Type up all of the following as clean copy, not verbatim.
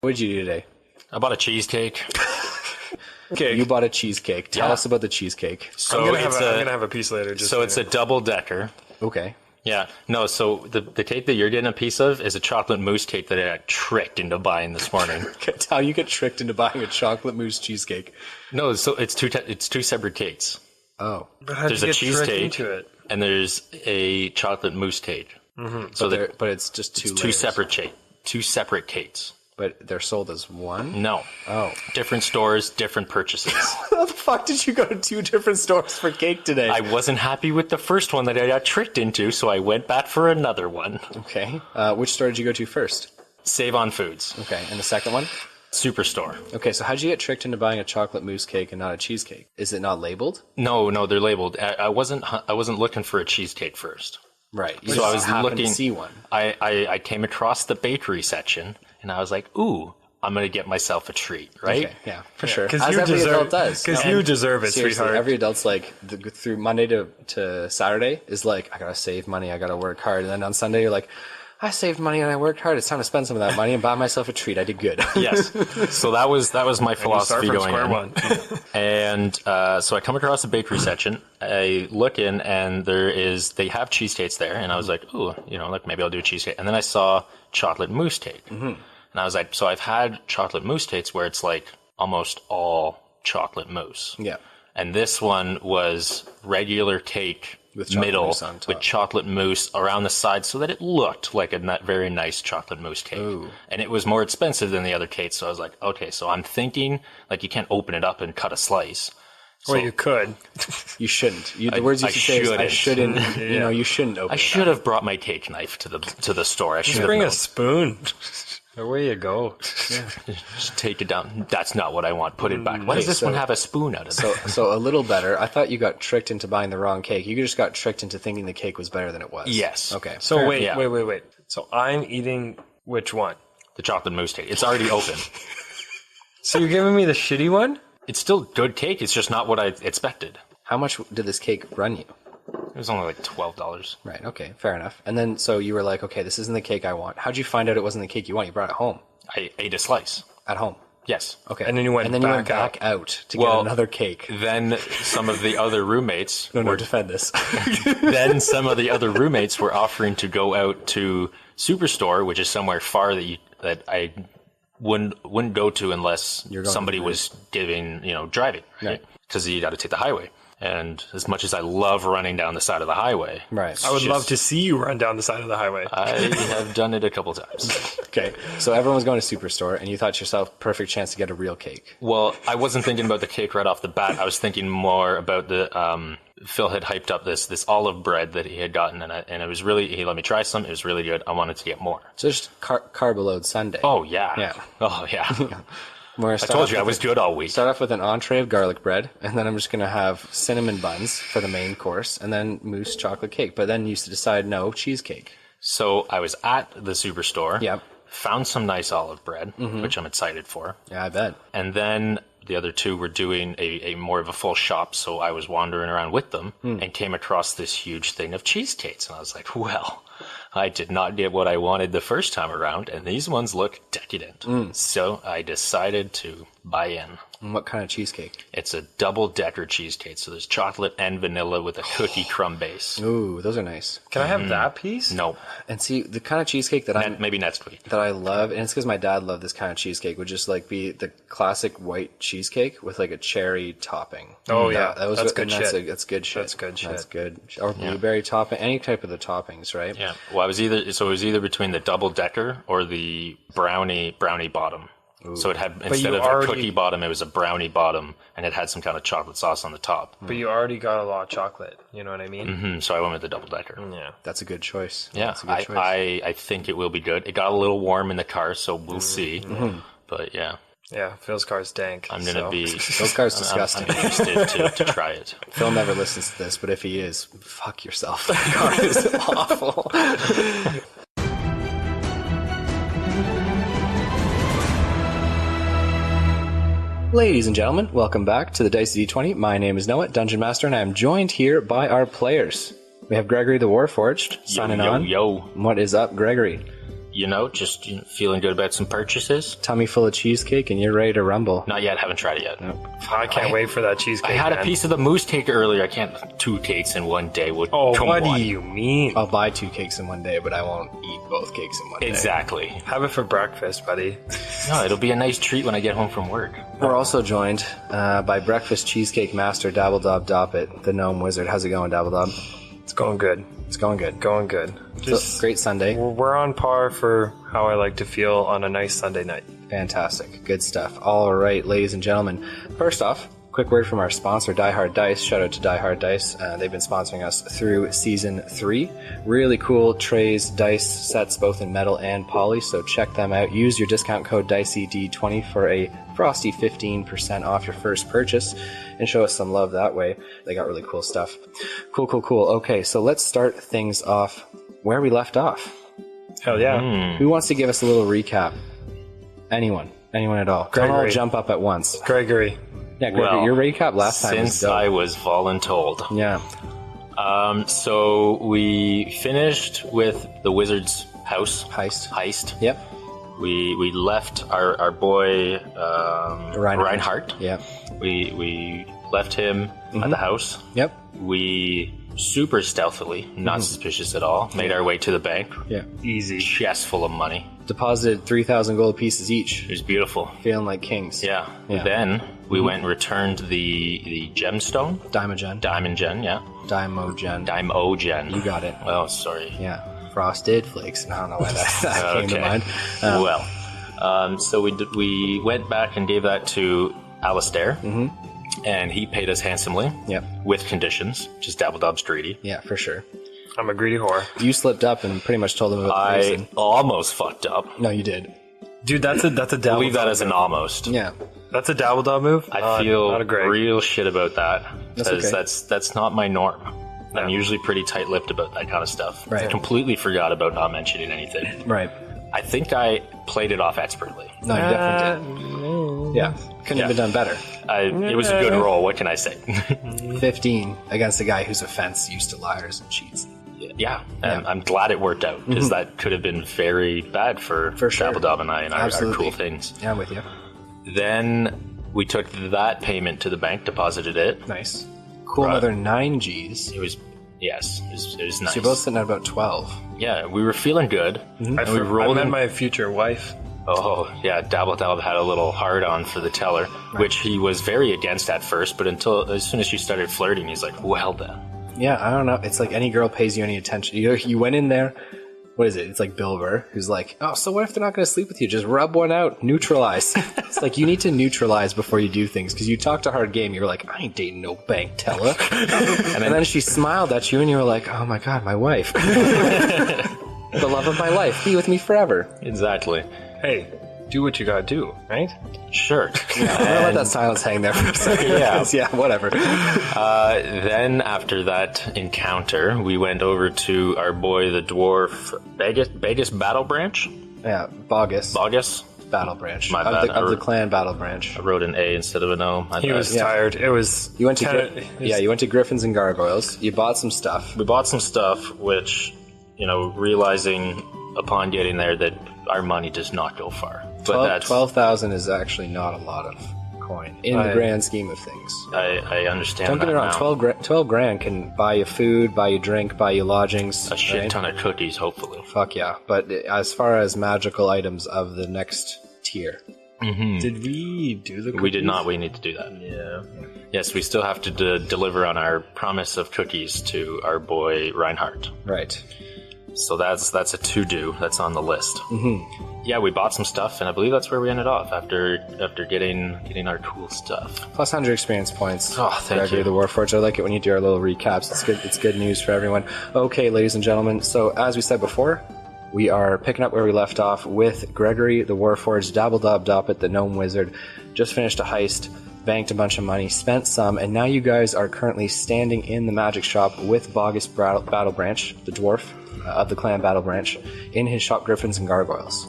What did you do today? I bought a cheesecake. Okay, you bought a cheesecake. Tell us about the cheesecake. So I'm gonna have a piece later. So it's a double-decker. Okay. Yeah. No, so the cake that you're getting a piece of is a chocolate mousse cake that I got tricked into buying this morning. That's how you get tricked into buying a chocolate mousse cheesecake. No, so it's two separate cakes. Oh. But how There's did a you get tricked cheesecake into it? and there's a chocolate mousse cake. Mm-hmm. So but it's just two separate cakes. But they're sold as one? No. Oh. Different stores, different purchases. How the fuck did you go to two different stores for cake today? I wasn't happy with the first one that I got tricked into, so I went back for another one. Okay. Which store did you go to first? Save on Foods. Okay. And the second one? Superstore. Okay, so how did you get tricked into buying a chocolate mousse cake and not a cheesecake? Is it not labeled? No, they're labeled. I wasn't looking for a cheesecake first. Right. You So I was happened looking. to see one. I came across the bakery section, and I was like, "Ooh, I'm gonna get myself a treat, right?" Okay, yeah, for sure. Because As you every deserve, adult does. Because No, you and deserve it, seriously, sweetheart. every adult's like, through Monday to Saturday is like, I gotta save money, I gotta work hard. And then on Sunday, you're like, I saved money and I worked hard. It's time to spend some of that money and buy myself a treat. I did good. Yes. So that was my philosophy from going square in. one. And so I come across the bakery section. I look in, and they have cheesecakes there, and I was like, ooh, like maybe I'll do a cheesecake. And then I saw chocolate mousse cake, and I was like, so I've had chocolate mousse cakes where it's like almost all chocolate mousse. Yeah. And this one was regular cake With chocolate middle mousse on top. with chocolate mousse around the side so that it looked like a very nice chocolate mousse cake. Ooh. And it was more expensive than the other cakes, so I was like, okay, so I'm thinking like you can't open it up and cut a slice. Well, you could. You shouldn't. The words you should say is, I shouldn't. You shouldn't open I it should up. have brought my cake knife to the store. I should Just have bring known. a spoon. Away you go. Just take it down. That's not what I want. Put it back. Why does Okay, this one have a spoon out of it? So a little better. I thought you got tricked into buying the wrong cake. You just got tricked into thinking the cake was better than it was. Yes. Okay. So fair. wait. Yeah. Wait. So I'm eating which one? The chocolate mousse cake. It's already open. So you're giving me the shitty one? It's still good cake. It's just not what I expected. How much did this cake run you? It was only like $12. Right. Okay. Fair enough. And then so you were like, okay, this isn't the cake I want. How'd you find out it wasn't the cake you want? You brought it home. I ate a slice. At home. Yes. Okay. And then you went back out to get another cake. Then some of the other roommates No, defend this. then some of the other roommates were offering to go out to Superstore, which is somewhere far that I wouldn't go to unless somebody was driving, right? Because you got to take the highway. And as much as I love running down the side of the highway, Right. I would love to see you run down the side of the highway. I have done it a couple times. Okay. So everyone was going to Superstore, and you thought to yourself, perfect chance to get a real cake. Well, I wasn't thinking about the cake right off the bat. I was thinking more about the Phil had hyped up this olive bread that he had gotten, and it was really, he let me try some. It was really good. I wanted to get more. So just carb-load Sunday. Oh yeah. Yeah. Oh yeah. I told you I was good all week. Start off with an entree of garlic bread, and then I'm just going to have cinnamon buns for the main course, and then mousse chocolate cake. But then you decide, no, cheesecake. So I was at the Superstore. Yep. Found some nice olive bread, which I'm excited for. Yeah, I bet. And then the other two were doing a more of a full shop, so I was wandering around with them and came across this huge thing of cheesecakes. And I was like, well, I did not get what I wanted the first time around, and these ones look decadent. So I decided to buy in. And what kind of cheesecake? It's a double-decker cheesecake, so there's chocolate and vanilla with a cookie crumb base. Ooh, those are nice. Can I have that piece? No. And see, the kind of cheesecake that Maybe next week. that I love, and it's because my dad loved this kind of cheesecake, would just like be the classic white cheesecake with like a cherry topping. Oh, yeah. That's good shit. That's good shit. That's good shit. That's good. Or blueberry topping, any type of the toppings, right? Yeah. Well, it was either between the double-decker or the brownie bottom. Ooh. So it had, instead of a cookie bottom, it was a brownie bottom, and it had some kind of chocolate sauce on the top. But you already got a lot of chocolate, you know what I mean? Mm-hmm. So I went with the double-decker. Yeah. That's a good choice. Yeah, That's a good choice. I think it will be good. It got a little warm in the car, so we'll see. Mm-hmm. But yeah. Yeah, Phil's car's dank. I'm going to be... Phil's car's disgusting. I'm interested to try it. Phil never listens to this, but if he is, fuck yourself. That car is awful. Ladies and gentlemen, welcome back to the Dicey D20. My name is Noah, Dungeon Master, and I am joined here by our players. We have Gregory the Warforged signing on. Yo. What is up, Gregory? just feeling good about some purchases. Tummy full of cheesecake and you're ready to rumble. Not yet, haven't tried it yet. Nope. I can't wait for that cheesecake. I had man. a piece of the mousse cake earlier. I can't 2 cakes in one day. Oh, what do you mean? I'll buy 2 cakes in one day, but I won't eat both cakes in one day. Exactly. Have it for breakfast, buddy. No, it'll be a nice treat when I get home from work. We're also joined by Breakfast Cheesecake Master Dabble Dob it, the Gnome Wizard. How's it going, Dabble Dob? It's going good. It's going good. Going good. Just great Sunday. We're on par for how I like to feel on a nice Sunday night. Fantastic. Good stuff. All right, ladies and gentlemen. First off, quick word from our sponsor, Die Hard Dice. Shout out to Die Hard Dice. They've been sponsoring us through Season 3. Really cool trays, dice sets, both in metal and poly, so check them out. Use your discount code Dicey D20 for a frosty 15% off your first purchase, and show us some love that way. They got really cool stuff. Cool. Okay, so let's start things off where we left off. Hell yeah. Who wants to give us a little recap? Anyone at all. Don't all Gregory. jump up at once. Gregory. Yeah, Gregory, Well, your recap last time was Since dope. I was voluntold. Yeah. So we finished with the wizard's house. Heist. Yep. We left our boy Reinhardt. Yep. We left him at the house. Yep. We super stealthily, not suspicious at all, made our way to the bank. Yeah. Easy. Chest full of money. Deposited 3,000 gold pieces each. It was beautiful. Feeling like kings. Yeah. Yeah. Then we went and returned the gemstone. Dimogen. Diamond gen, yeah. Dimogen. Dimogen. You got it. Oh, sorry. Yeah. Frosted flakes. I don't know why that came to mind. So we went back and gave that to Alistair. And he paid us handsomely. Yep. With conditions. Just Dabble Dob's greedy. Yeah, for sure. I'm a greedy whore. You slipped up and pretty much told him about the I reason. almost fucked up. No, you did. Dude, that's a Dabble Leave that Dob as an move. almost. Yeah. That's a Dabble Dob move. I feel not a Greg. real shit about that. That's Because okay. that's not my norm. I'm Yeah. usually pretty tight-lipped about that kind of stuff. Right. I completely forgot about not mentioning anything. Right. I think I played it off expertly. No, you definitely did. Yeah. Couldn't have been done better. It was a good roll. What can I say? 15 against a guy whose offense used to liars and cheats. Yeah, and I'm glad it worked out because that could have been very bad for sure. Dabble Dob and I and our Absolutely. cool things. Yeah, I'm with you. Then we took that payment to the bank, deposited it. Nice. Cool, Right. another 9 Gs. It was nice. So you're both sitting at about 12. Yeah, we were feeling good. I rolled met in- my future wife. Oh yeah, Dabble Dob had a little hard on for the teller, which he was very against at first, but as soon as she started flirting, he's like, "Well then." Yeah, I don't know. It's like any girl pays you any attention. You went in there. What is it? It's like Bill Burr, who's like, "Oh, so what if they're not going to sleep with you? Just rub one out, neutralize." It's like you need to neutralize before you do things because you talked a hard game. You were like, "I ain't dating no bank teller," and then she smiled at you, and you were like, "Oh my god, my wife, the love of my life, be with me forever." Exactly. Hey, do what you gotta do, right? Sure. I'm gonna let that silence hang there for a second. Yeah, whatever. Then after that encounter, we went over to our boy the dwarf Begus Battle Branch. Yeah, Bogus Bogus. Battle Branch My of bad. the clan Battle Branch. I wrote an A instead of an O. He was tired. It was. You went to kinda- you went to Griffins and Gargoyles. You bought some stuff. We bought some stuff, which, realizing upon getting there that our money does not go far. But 12,000 is actually not a lot of coin in the grand scheme of things. I understand. Don't get me that wrong, now. 12 grand can buy you food, buy you drink, buy you lodgings. A shit right? ton of cookies, hopefully. Fuck yeah. But as far as magical items of the next tier, Did we do the? We did not. We need to do that. Yeah. Yes, we still have to deliver on our promise of cookies to our boy Reinhardt. right? So that's a to-do. That's on the list. Yeah, we bought some stuff, and I believe that's where we ended off after getting our cool stuff. Plus 100 experience points. Oh, thank Gregory you. the Warforged. I like it when you do our little recaps. It's good. It's good news for everyone. Okay, ladies and gentlemen. So as we said before, we are picking up where we left off with Gregory the Warforged, Dabble Dob it, the Gnome Wizard. Just finished a heist, banked a bunch of money, spent some, and now you guys are currently standing in the magic shop with Bogus Battle Branch, the dwarf of the clan Battle Branch, in his shop Griffins and Gargoyles.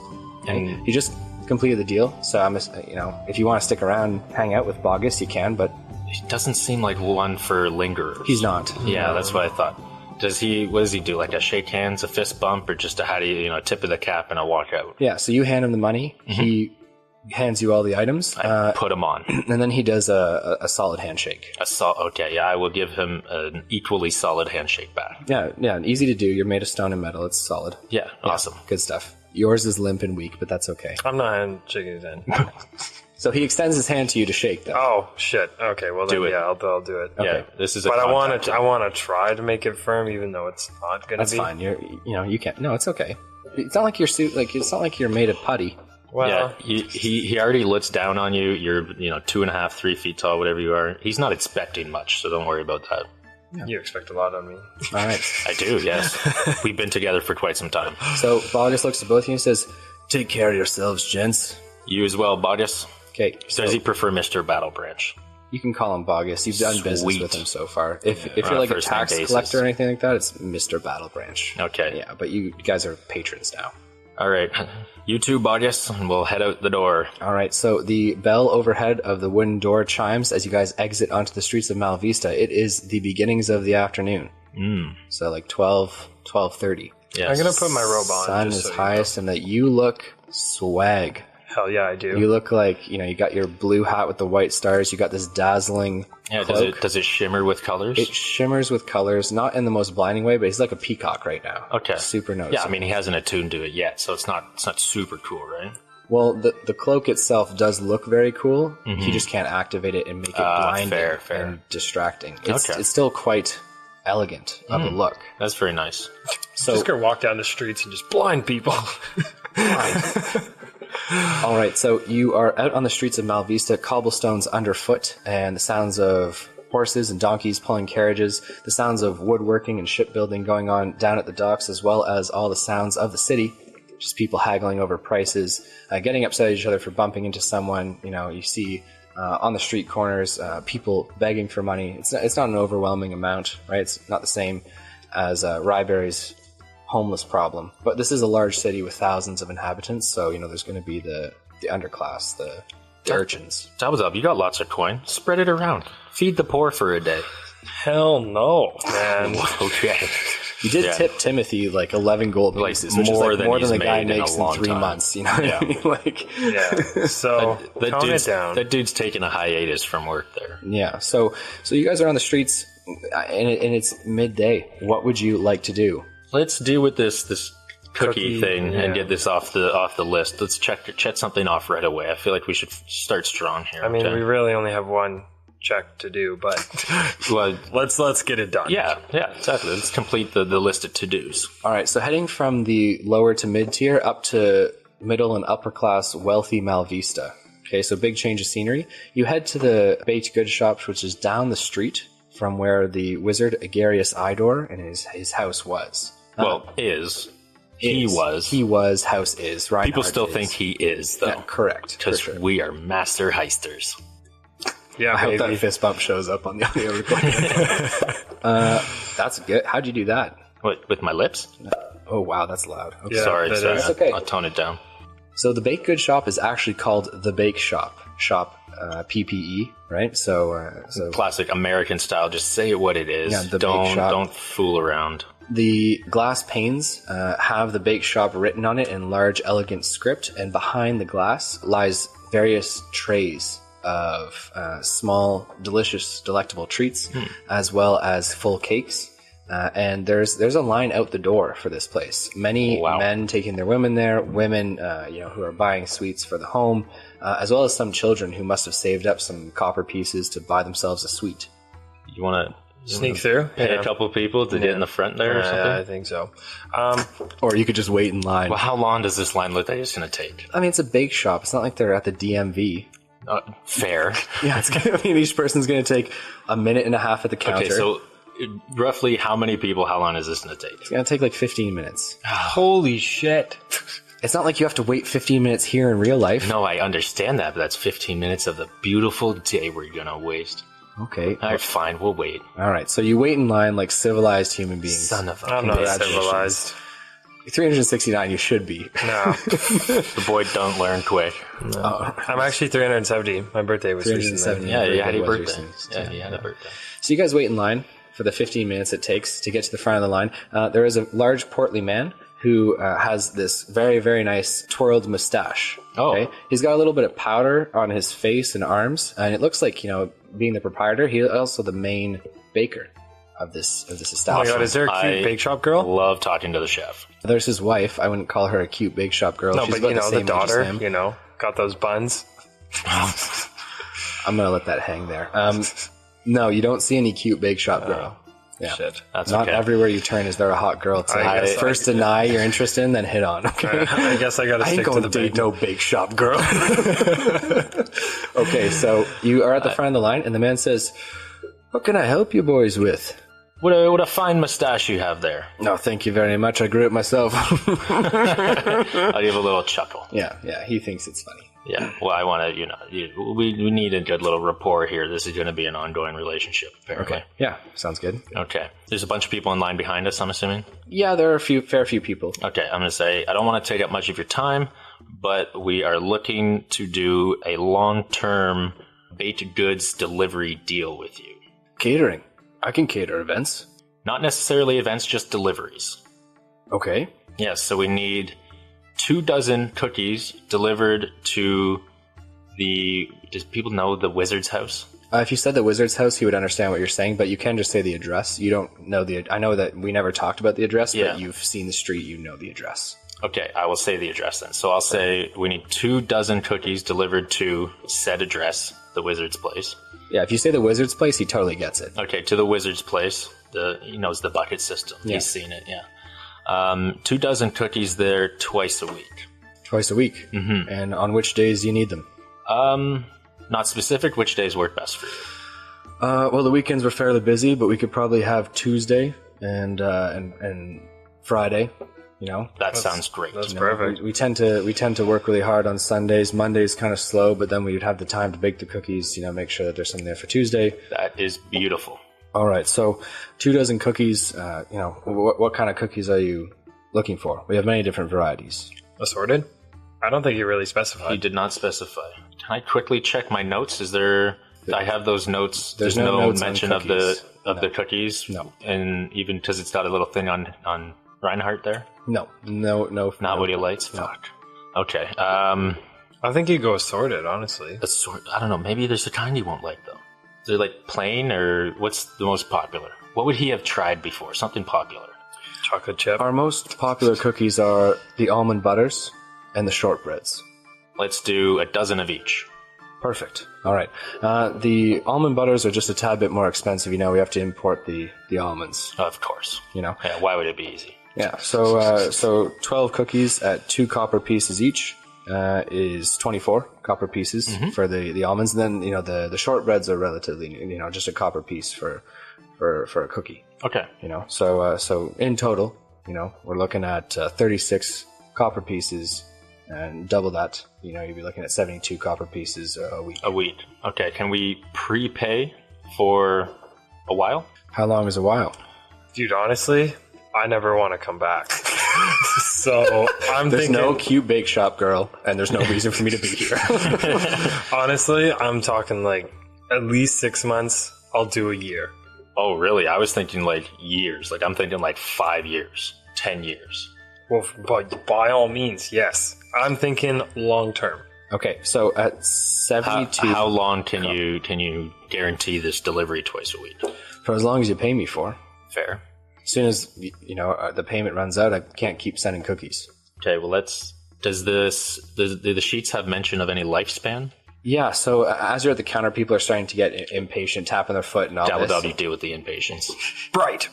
And he just completed the deal, so I'm, if you want to stick around, hang out with Bogus, you can, but He doesn't seem like one for lingerers. he's not. Yeah, that's what I thought. What does he do? Like a shake hands, a fist bump, or just a tip of the cap and a walkout? Yeah, so you hand him the money. He hands you all the items. I put him on. And then he does a solid handshake. Okay, yeah, I will give him an equally solid handshake back. Yeah, easy to do. You're made of stone and metal. It's solid. Yeah, awesome. Good stuff. Yours is limp and weak, but that's okay. I'm not handshaking his hand. So he extends his hand to you to shake them. Oh shit. Okay, well then, yeah, I'll do it. Yeah, this is. But I want to try to make it firm, even though it's not gonna be. That's fine. You can't. No, it's okay. It's not like it's not like you're made of putty. Well, yeah, he already looks down on you. You're 2.5, 3 feet tall, whatever you are. He's not expecting much, so don't worry about that. Yeah. You expect a lot on me. All right. I do. Yes, we've been together for quite some time. So Bogus looks at both of you and says, "Take care of yourselves, gents." You as well, Bogus. Okay. So does he prefer Mr. Battle Branch? You can call him Bogus. You've done business with him so far. If you're like a tax collector or anything like that, it's Mr. Battle Branch. Okay. Yeah, but you guys are patrons now. All right. You two, Bogus, and we'll head out the door. All right. So the bell overhead of the wooden door chimes as you guys exit onto the streets of Malvista. It is the beginnings of the afternoon. So like 12:30. Yes. I'm going to put my robe on. Sun is highest and that you look swag. Hell yeah, I do. You look like, you got your blue hat with the white stars. You got this dazzling cloak. Does it shimmer with colors? It shimmers with colors, not in the most blinding way, but he's like a peacock right now. Okay. Super noticeable. Yeah, I mean, he hasn't attuned to it yet, so it's not super cool, right? Well, the cloak itself does look very cool. He just can't activate it and make it blinding fair. and distracting. It's still quite elegant of a look. That's very nice. So just gonna walk down the streets and just blind people. All right, so you are out on the streets of Malvista, cobblestones underfoot, and the sounds of horses and donkeys pulling carriages, the sounds of woodworking and shipbuilding going on down at the docks, as well as all the sounds of the city, just people haggling over prices, getting upset at each other for bumping into someone. You see on the street corners people begging for money. It's not an overwhelming amount, right? It's not the same as Ryberry's homeless problem, but this is a large city with thousands of inhabitants, so there's going to be the underclass, the urchins. Dabble Dob, you got lots of coin. Spread it around. Feed the poor for a day. Hell no, man. Okay. You did tip Timothy like 11 gold pieces, which is like more than the guy makes in 3 months. You know what I mean? Yeah. So tone it down. That dude's taking a hiatus from work there. Yeah. So you guys are on the streets, and it's midday. What would you like to do? Let's deal with this cookie thing and get this off the list. Let's check something off right away. I feel like we should start strong here. I mean, we really only have one check to do, but well, let's get it done. Yeah, exactly. Let's complete the list of to-dos. All right, so heading from the lower to mid-tier up to middle and upper class wealthy Malvista. Okay, so big change of scenery. You head to the baked goods shop, which is down the street from where the wizard Agarius Idor and his house was. He was, house is. Reinhardt People still is. think he is, though. Yeah, correct. Because we are master heisters. Yeah, I hope that fist bump shows up on the audio recording. That's good. How'd you do that? What, with my lips? Oh, wow, that's loud. Okay. Yeah, sorry. That's okay. I'll tone it down. So the baked goods shop is actually called the Bake Shop. PPE, right? So Classic American style. Just say what it is. Yeah, the bake shop. Don't fool around. The glass panes have the bake shop written on it in large, elegant script, and behind the glass lies various trays of small, delicious, delectable treats, as well as full cakes. And there's a line out the door for this place. Many men taking their women there, women who are buying sweets for the home, as well as some children who must have saved up some copper pieces to buy themselves a sweet. You want to sneak through? Pay a couple people to get in the front there or something? Yeah, I think so. Or you could just wait in line. Well, how long does this line look like it's going to take? I mean, it's a bake shop. It's not like they're at the DMV. Fair. Yeah, each person's going to take a minute and a half at the counter. Okay, so roughly how many people, how long is this going to take? It's going to take like 15 minutes. Holy shit. It's not like you have to wait 15 minutes here in real life. No, I understand that, but that's 15 minutes of the beautiful day we're going to waste. Okay. All right, fine, we'll wait. All right, so you wait in line like civilized human beings. Son of a... I'm not civilized. 369, you should be. No. The boy don't learn quick. No. I'm actually 370. My birthday was recently. Yeah, you had a birthday. Yeah, you had a birthday. So you guys wait in line for the 15 minutes it takes to get to the front of the line. There is a large portly man who has this very, very nice twirled mustache. Oh. Okay? He's got a little bit of powder on his face and arms, and it looks like, being the proprietor, he's also the main baker of this Oh my establishment. god, is there a cute bake shop girl? Love talking to the chef. There's his wife. I wouldn't call her a cute bake shop girl. No, She's but about the same age as daughter, him. got those buns. I'm going to let that hang there. No, you don't see any cute bake shop girl. Yeah. Shit. That's Not okay. everywhere you turn is there a hot girl to I guess first deny you're interested in, then hit on. Okay. I guess I gotta I ain't stick to going the to date bake. no bake shop girl. Okay, so you are at the front of the line, and the man says, "What can I help you boys with?" What a fine mustache you have there. No, thank you very much. I grew it myself. I'll give a little chuckle. Yeah, he thinks it's funny. Yeah. Well, I want to, we need a good little rapport here. This is going to be an ongoing relationship, apparently. Okay. Yeah, sounds good. Okay. There's a bunch of people in line behind us, I'm assuming? Yeah, there are a fair few people. Okay. I'm going to say, I don't want to take up much of your time, but we are looking to do a long-term baked goods delivery deal with you. Catering. I can cater events. Not necessarily events, just deliveries. Okay. Yes, so we need 24 cookies delivered to does people know the wizard's house? If you said the wizard's house, he would understand what you're saying, but you can just say the address. You don't know I know that we never talked about the address, Yeah. but you've seen the street, you know the address. Okay, I will say the address then. So I'll say we need 24 cookies delivered to said address, the wizard's place. Yeah, if you say the wizard's place, he totally gets it. Okay, to the wizard's place. He knows the bucket system. Yeah. He's seen it, yeah. 24 cookies there twice a week. Twice a week. Mm-hmm. And on which days do you need them? Not specific. Which days work best for you? Well, the weekends were fairly busy, but we could probably have Tuesday and Friday. That sounds great. That's perfect. We tend to work really hard on Sundays. Monday's kind of slow, but then we would have the time to bake the cookies. Make sure that there's something there for Tuesday. That is beautiful. All right, so 24 cookies. What kind of cookies are you looking for? We have many different varieties. Assorted? I don't think you really He specified. did not specify. Can I quickly check my notes? I have those notes. There's There's no no notes on mention of cookies. the cookies. No. And even because it's got a little thing on Reinhardt there. No. Not what he likes. No. Fuck. Okay. I think you go assorted, honestly. I don't know. Maybe there's a kind he won't like though. Is it like plain or what's the most popular? What would he have tried before? Something popular. Chocolate chip. Our most popular cookies are the almond butters and the shortbreads. Let's do a dozen of each. Perfect. All right. The almond butters are just a tad bit more expensive. We have to import the almonds. Of course. Yeah, why would it be easy? Yeah. So 12 cookies at 2 copper pieces each is 24 copper pieces for the almonds. And then the shortbreads are relatively just a copper piece for a cookie. Okay. So in total, we're looking at 36 copper pieces. And double that, you'd be looking at 72 copper pieces a week. A week. Okay. Can we prepay for a while? How long is a while? Dude, honestly, I never want to come back. So I'm There's thinking... no cute bake shop girl, and there's no reason for me to be here. Honestly, I'm talking like at least 6 months. I'll do a year. Oh, really? I was thinking like years. Like I'm thinking like 5 years, 10 years. Well, but by all means, yes. I'm thinking long term. Okay, so at 72... How long can you guarantee this delivery twice a week? For as long as you pay me for. Fair. As soon as, the payment runs out, I can't keep sending cookies. Okay, well do the sheets have mention of any lifespan? Yeah, so as you're at the counter, people are starting to get impatient, tapping their foot and all Dabble this. Dob, you deal with the impatience. Right.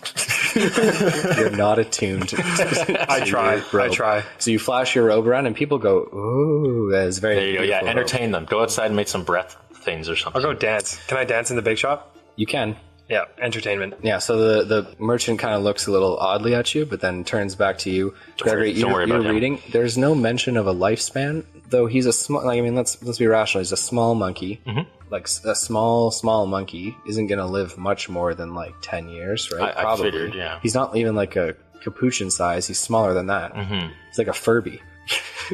You're not attuned to I try. your robe. I try. So you flash your robe around and people go, ooh, that is very There you go. Yeah, beautiful robe." entertain them. Go outside and make some breath things or something. I'll go dance. Can I dance in the bake shop? You can. Yeah, entertainment. Yeah, so the merchant kind of looks a little oddly at you, but then turns back to you. Gregory, don't worry about you're him. reading. There's no mention of a lifespan, though he's a small... let's be rational. He's a small monkey. Mm-hmm. Like, a small monkey isn't going to live much more than, 10 years, right? I figured, yeah. He's not even like a capuchin size. He's smaller than that. Mm-hmm. He's like a Furby.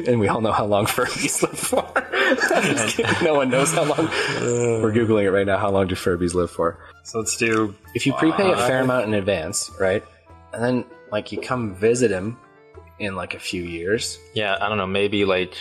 And we all know how long Furbies live for. I'm just kidding. No one knows how long. We're Googling it right now. How long do Furbies live for? So let's do... If you prepay a fair amount in advance, right? And then, like, you come visit him in, like, a few years. Yeah, I don't know, maybe, like,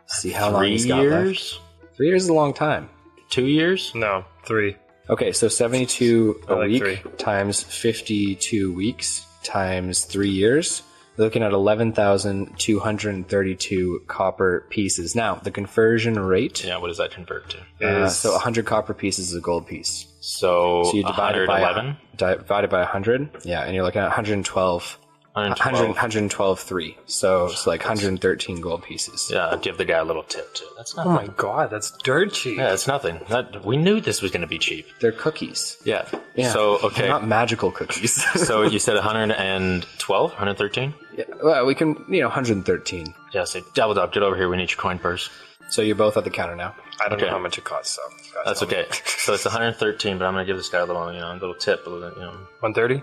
See how long 3 he's got left. years? 3 years is a long time. 2 years? No, 3. Okay, so 72 a like week 3. times 52 weeks times 3 years. We're looking at 11,232 copper pieces. Now, the conversion rate... Yeah, what does that convert to? So 100 copper pieces is a gold piece. So You divide it by 111? divide it by 100. Yeah, and you're looking at 112. 112.3. So it's like 113 gold pieces. Yeah, give the guy a little tip too. That's Oh nothing. my god, that's dirt cheap. Yeah, it's nothing. We knew this was going to be cheap. They're cookies. Yeah. Yeah. So, They're okay. not magical cookies. So you said 112? 113? Yeah, well, we can, 113. Yeah, say, Dabble Dob, get over here. We need your coin purse. So you're both at the counter now. I don't know Okay. how much it costs, so... you guys That's tell me. okay. So it's 113, but I'm going to give this guy a little, a little tip, 130?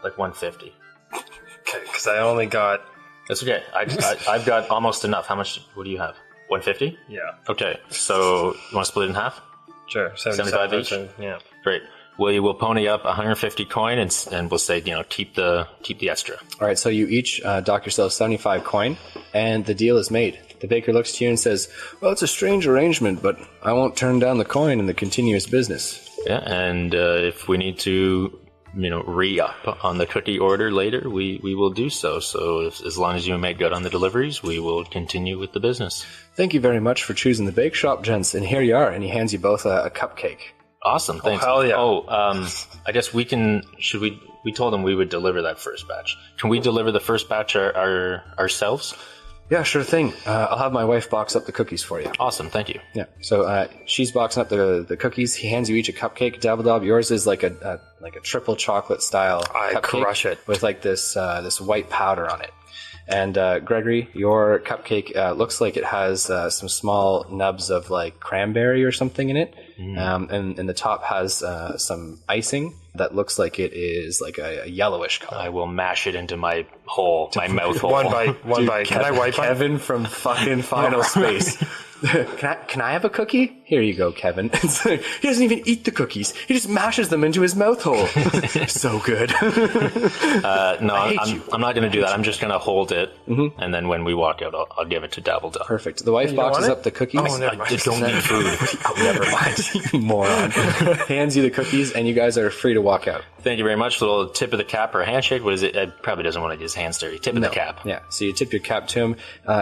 like 150. Okay, because I only got... That's okay. I've got almost enough. How much? What do you have? 150? Yeah, Okay. So you want to split it in half? sure. 75 each? Yeah. Great. We'll pony up 150 coin and we'll say, keep the extra. All right, so you each dock yourself 75 coin, and the deal is made. The baker looks to you and says, well, it's a strange arrangement, but I won't turn down the coin in the continuous business. Yeah, and if we need to, re-up on the cookie order later, we will do so. So as long as you make good on the deliveries, we will continue with the business. Thank you very much for choosing the bake shop, gents, and here you are, and he hands you both a cupcake. Awesome, thanks. hell yeah. I guess we told them we would deliver that first batch. Can we deliver the first batch ourselves? Yeah, sure thing. I'll have my wife box up the cookies for you. Awesome, thank you. Yeah, so she's boxing up the cookies. He hands you each a cupcake. Dabble Dob, yours is like a triple chocolate style I cupcake crush it. with like this white powder on it. And Gregory, your cupcake looks like it has some small nubs of like cranberry or something in it, and the top has some icing that looks like it is like a yellowish color. I will mash it into my mouth hole. One bite. Can I wipe it? Kevin from fucking Final Space. Can I have a cookie? Here you go, Kevin. It's like, he doesn't even eat the cookies. He just mashes them into his mouth hole. So good. No, hate you. I'm not going to do that. I'm just going to hold it, and then when we walk out, I'll give it to Dabble Dob. Perfect. The wife You don't boxes want up the cookies. Oh, never mind. I don't need food. Oh, never mind. You moron. Hands you the cookies, and you guys are free to walk out. Thank you very much. A little tip of the cap or a handshake. What is it? It probably doesn't want to get his hands dirty. Tip of the cap. Yeah. So you tip your cap to him.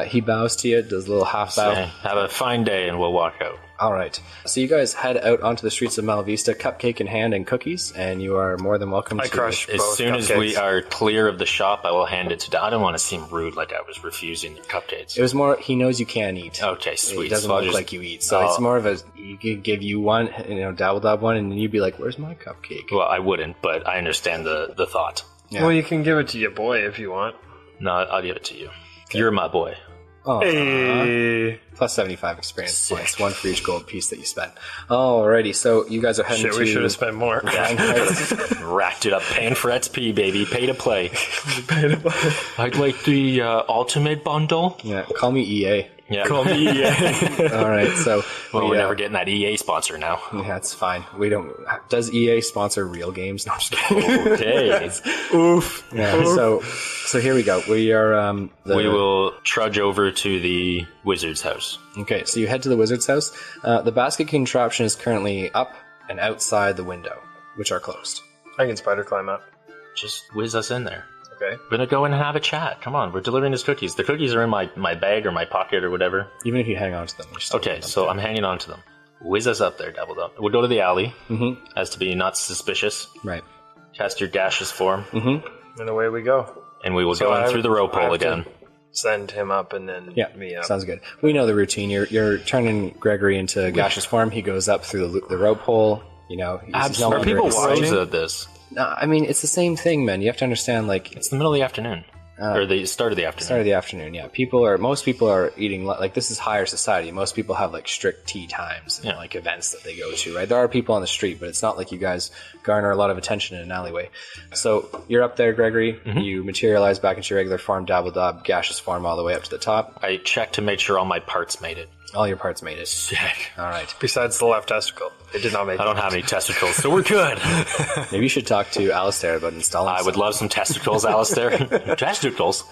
He bows to you, does a little half bow. Okay, have a fine day, and we'll walk out. All right. So you guys head out onto the streets of Malavista, cupcake in hand and cookies, and you are more than welcome I to... crush As both soon as cupcakes. we are clear of the shop, I will hand it to Dowd. I don't want to seem rude like I was refusing the cupcakes. It was more, he knows you can't eat. Okay, sweet. It doesn't So I'll look just- like you eat. So it's more of a, you could give you one, Dabble Dob one, and then you'd be like, where's my cupcake? Well, I wouldn't, but I understand the thought. Yeah. Well, you can give it to your boy if you want. No, I'll give it to you. You're my boy. Aw. Hey. Plus 75 experience Sick. points, one for each gold piece that you spent. Alrighty, so you guys are heading Shit, to... we should have spent more. Racked it up, paying for XP, baby. Pay to play. I'd like the ultimate bundle. Yeah, call me EA. Yeah. Call me EA. Alright, so... Well, we're never getting that EA sponsor now. Yeah, it's fine. We don't... Does EA sponsor real games? No, I'm just kidding. Okay. Oof. Yeah, so here we go. We are... We will trudge over to the wizard's house. Okay, so you head to the wizard's house. The basket contraption is currently up and outside the window, which are closed. I can spider climb up. Just whiz us in there. Okay. We're going to go in and have a chat. Come on, we're delivering his cookies. The cookies are in my bag or my pocket or whatever. Even if you hang on to them. You're still Okay, so I'm hanging on to them. Whiz us up there, Dabble Dob. We'll go to the alley, as to be not suspicious. Right. Cast your gaseous form, And away we go. and we will So go in I- through the rope I hole have to again. Send him up and then Yeah, me up. sounds good. We know the routine. You're turning Gregory into gaseous form. He goes up through the rope hole. He's no Are longer people in the watching ceiling. this? No, I mean, it's the same thing, man. You have to understand, like, It's the middle of the afternoon. Or the start of the afternoon. Start of the afternoon, yeah. Most people are eating, like, this is higher society. Most people have, like, strict tea times and, like, events that they go to, right? There are people on the street, but it's not like you guys garner a lot of attention in an alleyway. So you're up there, Gregory. You materialize back into your regular form, Dabble Dob, gaseous form all the way up to the top. I checked to make sure all my parts made it. All your parts made it. Sick. All right. Besides the left testicle. It did not make it. I don't have any testicles, so we're good. Maybe you should talk to Alistair about installing I would love some testicles, Alistair. Testicles?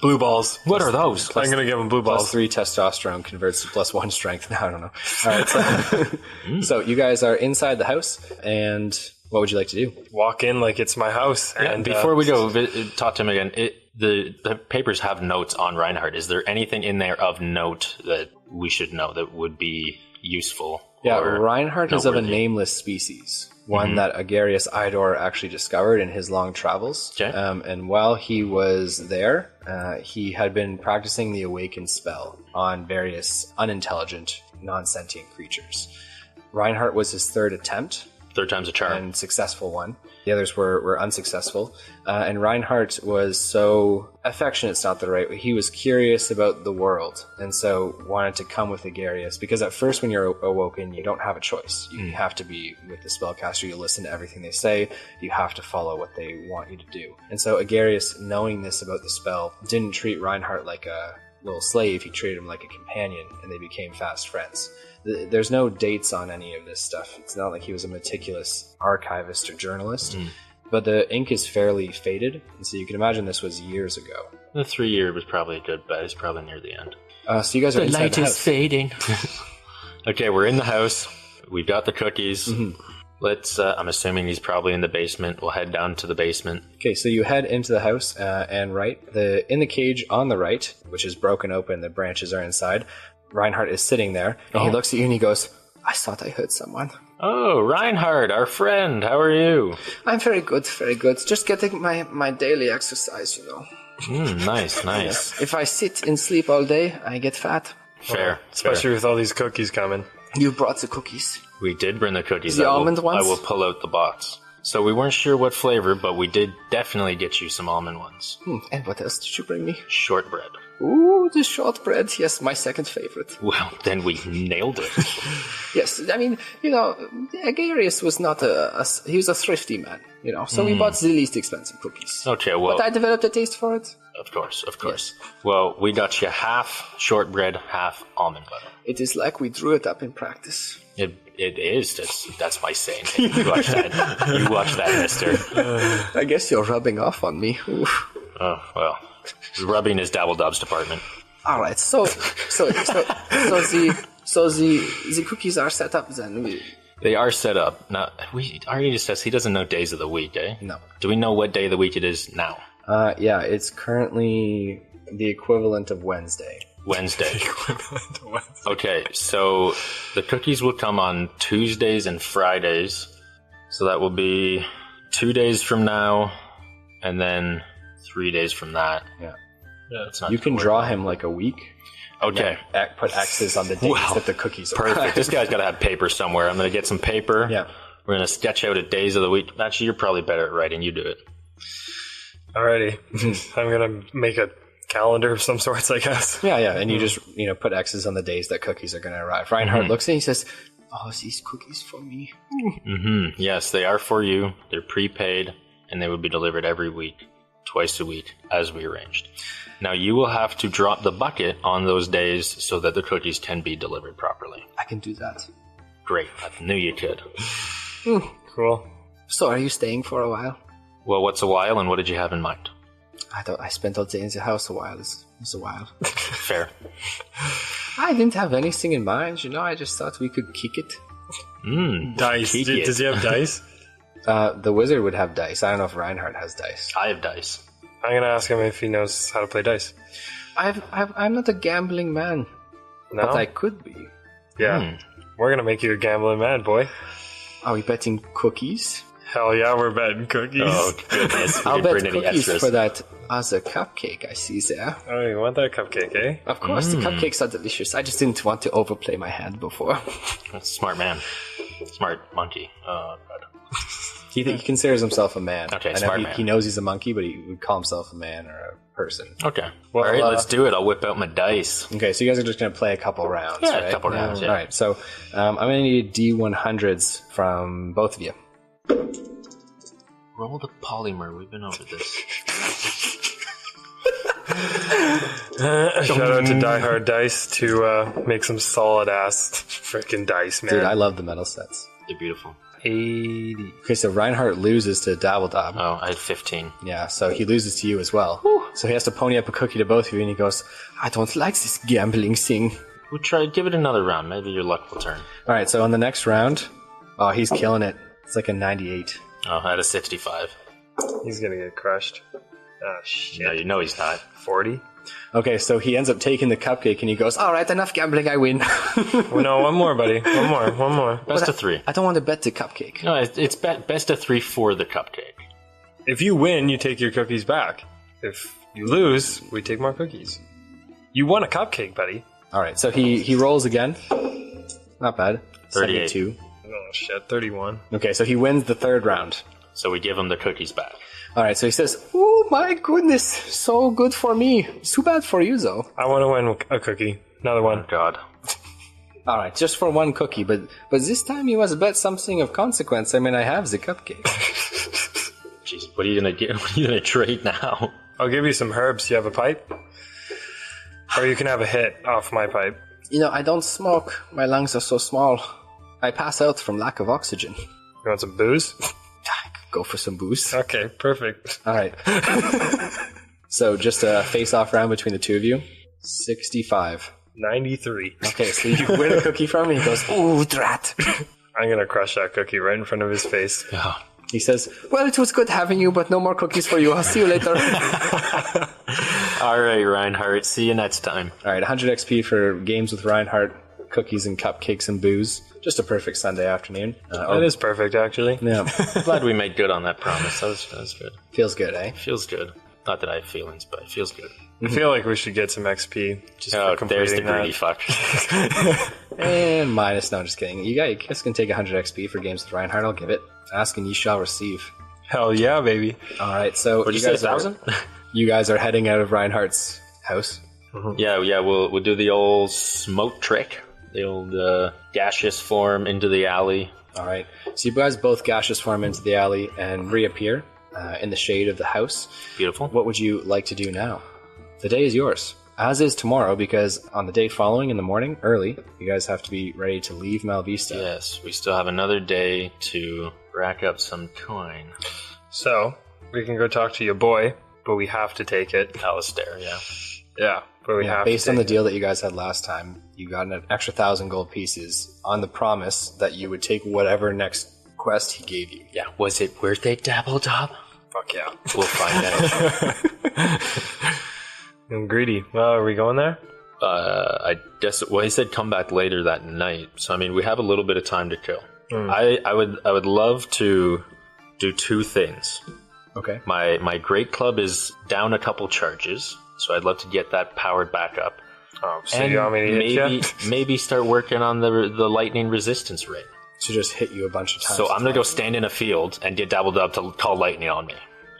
Blue balls. What are those? I'm going to give him blue balls. +3 testosterone converts to +1 strength. No, I don't know. All right. So, so you guys are inside the house, and what would you like to do? Walk in like it's my house. Yeah, and before we go, talk to him again. The papers have notes on Reinhardt. Is there anything in there of note that we should know that would be useful? Yeah, Reinhardt is of a noteworthy? nameless species, one that Agarius Idor actually discovered in his long travels. Okay. And while he was there, he had been practicing the Awaken spell on various unintelligent, non-sentient creatures. Reinhardt was his third attempt. Third time's a charm. And successful one. The others were unsuccessful. And Reinhardt was so affectionate's not the right way. He was curious about the world, and so wanted to come with Agarius. Because at first, when you're awoken, you don't have a choice. You have to be with the spellcaster. You listen to everything they say. You have to follow what they want you to do. And so Agarius, knowing this about the spell, didn't treat Reinhardt like a little slave. He treated him like a companion, and they became fast friends. There's no dates on any of this stuff. It's not like he was a meticulous archivist or journalist, but the ink is fairly faded, and so you can imagine this was years ago. The 3 year was probably a good bet. It's probably near the end. So you guys are inside the house. fading. Okay, we're in the house. We've got the cookies. Let's. I'm assuming he's probably in the basement. We'll head down to the basement. Okay, so you head into the house, and in the cage on the right, which is broken open, the branches are inside. Reinhardt is sitting there, and he looks at you and he goes, "I thought I heard someone." Oh, Reinhardt, our friend. How are you? I'm very good, very good. Just getting my daily exercise, you know. Nice, nice. If I sit and sleep all day, I get fat. Fair. Especially with all these cookies coming. You brought the cookies. We did bring the cookies. The almond ones? I will pull out the box. So we weren't sure what flavor, but we did definitely get you some almond ones. And what else did you bring me? Shortbread. Ooh, the shortbread. Yes, my second favorite. Well, then we nailed it. Yes, I mean, you know, Agarius was not he was a thrifty man, you know, so we bought the least expensive cookies. Okay, well, But I developed a taste for it. of course. Well, we got you half shortbread, half almond butter. It is like we drew it up in practice. It is. That's my saying. You watch that. You watch that, mister. I guess you're rubbing off on me. Oof. Oh, well. Rubbing is Dabble Dob's department. All right, so the cookies are set up then. They are set up. Now, we already discussed he doesn't know days of the week, eh? No. Do we know what day of the week it is now? Yeah, it's currently the equivalent of Wednesday. Wednesday. Okay, so the cookies will come on Tuesdays and Fridays. So that will be 2 days from now, and then 3 days from that. Yeah. It's not You can draw him like a week. Okay. Put X's on the days that the cookies are. Perfect. This guy's got to have paper somewhere. I'm going to get some paper. Yeah. We're going to sketch out a days of the week. Actually, you're probably better at writing. You do it. Alrighty. I'm going to make a calendar of some sorts, I guess. Yeah, and you just, put X's on the days that cookies are going to arrive. Reinhardt looks at it and he says, "Oh, these cookies for me." Yes, they are for you. They're prepaid, and they will be delivered every week, twice a week, as we arranged. Now, you will have to drop the bucket on those days so that the cookies can be delivered properly. I can do that. Great. I knew you could. Cool. So, are you staying for a while? Well, what's a while, and what did you have in mind? I spent all day in the house a while. It's a while. Fair. I didn't have anything in mind, I just thought we could kick it. Dice. Does he have dice? The wizard would have dice. I don't know if Reinhardt has dice. I have dice. I'm going to ask him if he knows how to play dice. I'm not a gambling man, No? but I could be. Yeah. We're going to make you a gambling man, boy. Are we betting cookies? Hell yeah, we're betting cookies. Oh, goodness. We I'll didn't bet bring any cookies extras. for that other cupcake I see there. Oh, you want that cupcake, eh? Of course, the cupcakes are delicious. I just didn't want to overplay my hand before. That's a smart man. Smart monkey. Oh, God. He considers himself a man. Okay, I know smart man. He knows he's a monkey, but he would call himself a man or person. Okay. Well, all right, let's do it. I'll whip out my dice. Okay, so you guys are just going to play a couple rounds, Yeah, right? a couple rounds, yeah. All right, so I'm going to need D100s from both of you. Roll the polymer. We've been over this. Shout out to Die Hard Dice to make some solid ass freaking dice, man. Dude, I love the metal sets. They're beautiful. 80. Okay, so Reinhardt loses to Dabble Dob. Oh, I had 15. Yeah, so he loses to you as well. So he has to pony up a cookie to both of you, and he goes, I don't like this gambling thing. We'll try. Give it another round. Maybe your luck will turn. All right, so on the next round, oh, he's killing it. It's like a 98. Oh, I had a 65. He's gonna get crushed. Ah, shit. No, you know he's not. 40? Okay, so he ends up taking the cupcake, and he goes, all right, enough gambling, I win. Well, no, one more, buddy. One more. Best of 3. I don't want to bet the cupcake. No, it's best of 3 for the cupcake. If you win, you take your cookies back. If you lose, we take more cookies. You won a cupcake, buddy. All right, so he rolls again. Not bad. 38. 72. Oh, shit. 31. Okay, so he wins the third round. So we give him the cookies back. All right, so he says, oh my goodness, so good for me. It's too bad for you, though. I want to win a cookie. Another Oh, one. God. All right, just for one cookie, but this time you must bet something of consequence. I mean, I have the cupcake. Jeez, what are you gonna get? What are you gonna trade now? I'll give you some herbs. You have a pipe? Or you can have a hit off my pipe. You know, I don't smoke. My lungs are so small. I pass out from lack of oxygen. You want some booze? I could go for some booze. Okay, perfect. All right. So just a face-off round between the two of you. 65. 93. Okay, so you win a cookie from him. He goes, ooh, drat. I'm gonna crush that cookie right in front of his face. Oh. He says, well, it was good having you, but no more cookies for you. I'll see you later. All right, Reinhardt. See you next time. All right, 100 XP for games with Reinhardt, cookies and cupcakes and booze. Just a perfect Sunday afternoon. That is perfect, actually. Yeah, Glad we made good on that promise. That was good. feels good, eh? Feels good. Not that I have feelings, but it feels good. I feel like we should get some XP just for There's the completing greedy that. fuck. And minus, no, just kidding. You guys can take 100 XP for games with Reinhardt. I'll give it. Ask and ye shall receive. Hell yeah, baby. All right, so What'd you say, 1,000? You guys are heading out of Reinhardt's house. Yeah, we'll do the old smoke trick. The old gaseous form into the alley. All right, so you guys both gaseous form into the alley and reappear in the shade of the house. Beautiful. What would you like to do now? The day is yours, as is tomorrow, because on the day following in the morning, early, you guys have to be ready to leave Malvista. Yes, we still have another day to rack up some coin. So, we can go talk to your boy, but we have to take it. Alistair, yeah. Yeah, but we Yeah, have based to on the take deal that you guys had last time, you got an extra 1,000 gold pieces on the promise that you would take whatever next quest he gave you. Yeah, was it worth it, Dabble Dob? it. Fuck yeah. We'll find out. I'm greedy. Well, are we going there? I guess. Well, he said come back later that night. So I mean, we have a little bit of time to kill. I would love to do 2 things. Okay. My great club is down a couple charges, so I'd love to get that powered back up. Oh, so And you want me to hit maybe start working on the lightning resistance rate. To just hit you a bunch of times. So I'm gonna go stand in a field and get Dabble Dob to call lightning on me.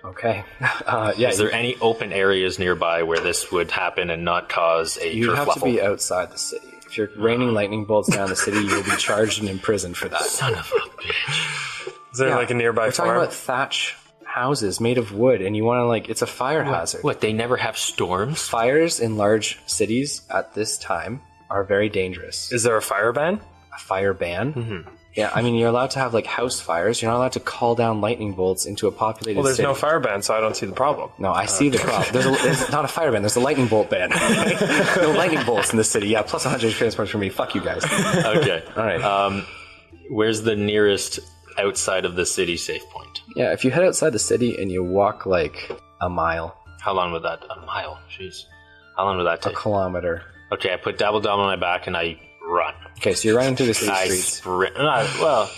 Okay. Yeah. Is there any open areas nearby where this would happen and not cause a You have to kerfluffle? be outside the city. If you're raining lightning bolts down the city, you'll be charged and imprisoned for that. Son of a bitch. Is there like a nearby We're talking farm? about thatch houses made of wood, and you want to it's a fire hazard. What, they never have storms? Fires in large cities at this time are very dangerous. Is there a fire ban? A fire ban? Mm-hmm. Yeah, I mean, you're allowed to have house fires. You're not allowed to call down lightning bolts into a populated Well, there's city. no fire ban, so I don't see the problem. No, I see the problem. There's not a fire ban. There's a lightning bolt ban. No lightning bolts in the city. Yeah, plus 100 experience points for me. Fuck you guys. Okay. All right. Where's the nearest outside of the city safe point? Yeah, if you head outside the city and you walk a mile, How long would that? A mile? Jeez. How long would that a take? kilometer. Okay, I put Dabble Dob on my back and I run. Okay, so you're running through the city I streets. sprint.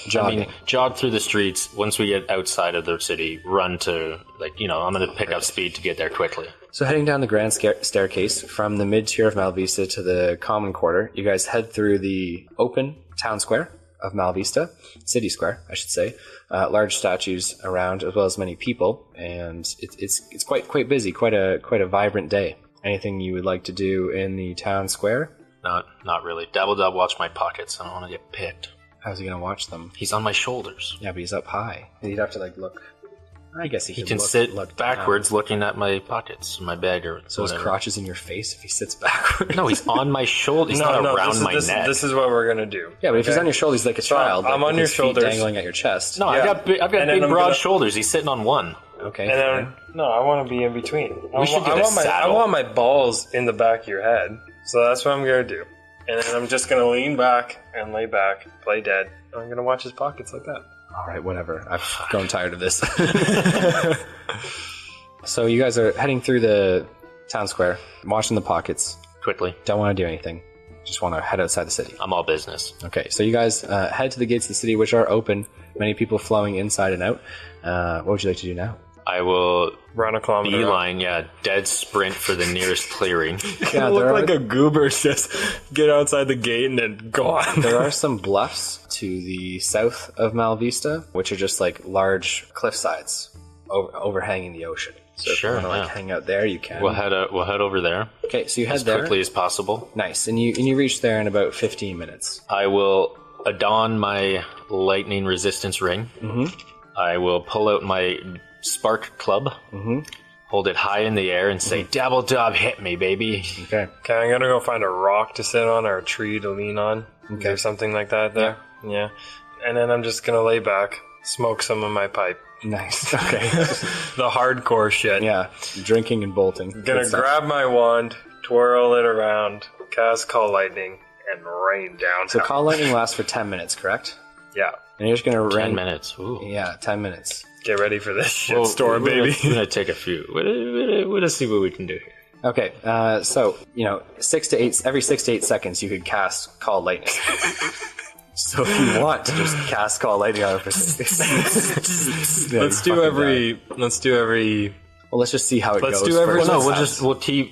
Jogging. Jog through the streets. Once we get outside of the city, run to, I'm going to pick up speed to get there quickly. So heading down the grand staircase from the mid-tier of Malvista to the common quarter, you guys head through the open town square, of Malvista, City Square, I should say. Large statues around, as well as many people, and it's quite busy, quite a vibrant day. Anything you would like to do in the town square? Not really. Dabble Dob, watch my pockets. I don't want to get picked. How's he gonna watch them? He's on my shoulders. Yeah, but he's up high. He'd have to look. I guess he can sit backwards, looking at my pockets, my bag, or so his crotch is in your face if he sits backwards. No, he's on my shoulder. He's not around my neck. This is what we're gonna do. Yeah, but if he's on your shoulder, he's like a child. I'm on your shoulders, dangling at your chest. No, I've got big, broad shoulders. He's sitting on one. Okay. And then, no, I want to be in between. I want my balls in the back of your head. So that's what I'm gonna do. And then I'm just gonna lean back and lay back, play dead. I'm gonna watch his pockets like that. All right, whatever. I've grown tired of this. So you guys are heading through the town square, watching the pockets. Quickly. Don't want to do anything. Just want to head outside the city. I'm all business. Okay, so you guys head to the gates of the city, which are open. Many people flowing inside and out. What would you like to do now? I will run a kilometer. Beeline, dead sprint for the nearest clearing. Yeah, look like a goober, just get outside the gate and then go on. There are some bluffs to the south of Malvista, which are just large cliff sides overhanging the ocean. So if you want to hang out there, you can. We'll head over there. Okay, so you head there as quickly as possible. Nice, and you reach there in about 15 minutes. I will adorn my lightning resistance ring. Mm-hmm. I will pull out my spark club, hold it high in the air, and say, "Dabble Dob, hit me, baby." Okay, I'm gonna go find a rock to sit on or a tree to lean on, or something like that. There, yeah. And then I'm just gonna lay back, smoke some of my pipe. Nice. Okay. The hardcore shit. Yeah, drinking and bolting. Gonna grab my wand, twirl it around, cast Call Lightning, and rain down. So Call Lightning lasts for 10 minutes, correct? Yeah. And you're just gonna 10 minutes. Ooh. Yeah, 10 minutes. Get ready for this shit storm, baby. We're gonna take a few. We're gonna see what we can do here. Okay, so 6 to 8 every 6 to 8 seconds you could cast Call Lightning. So if you want to just cast Call Lightning on a person, let's do every. Well, let's just see how it goes. Let's do every.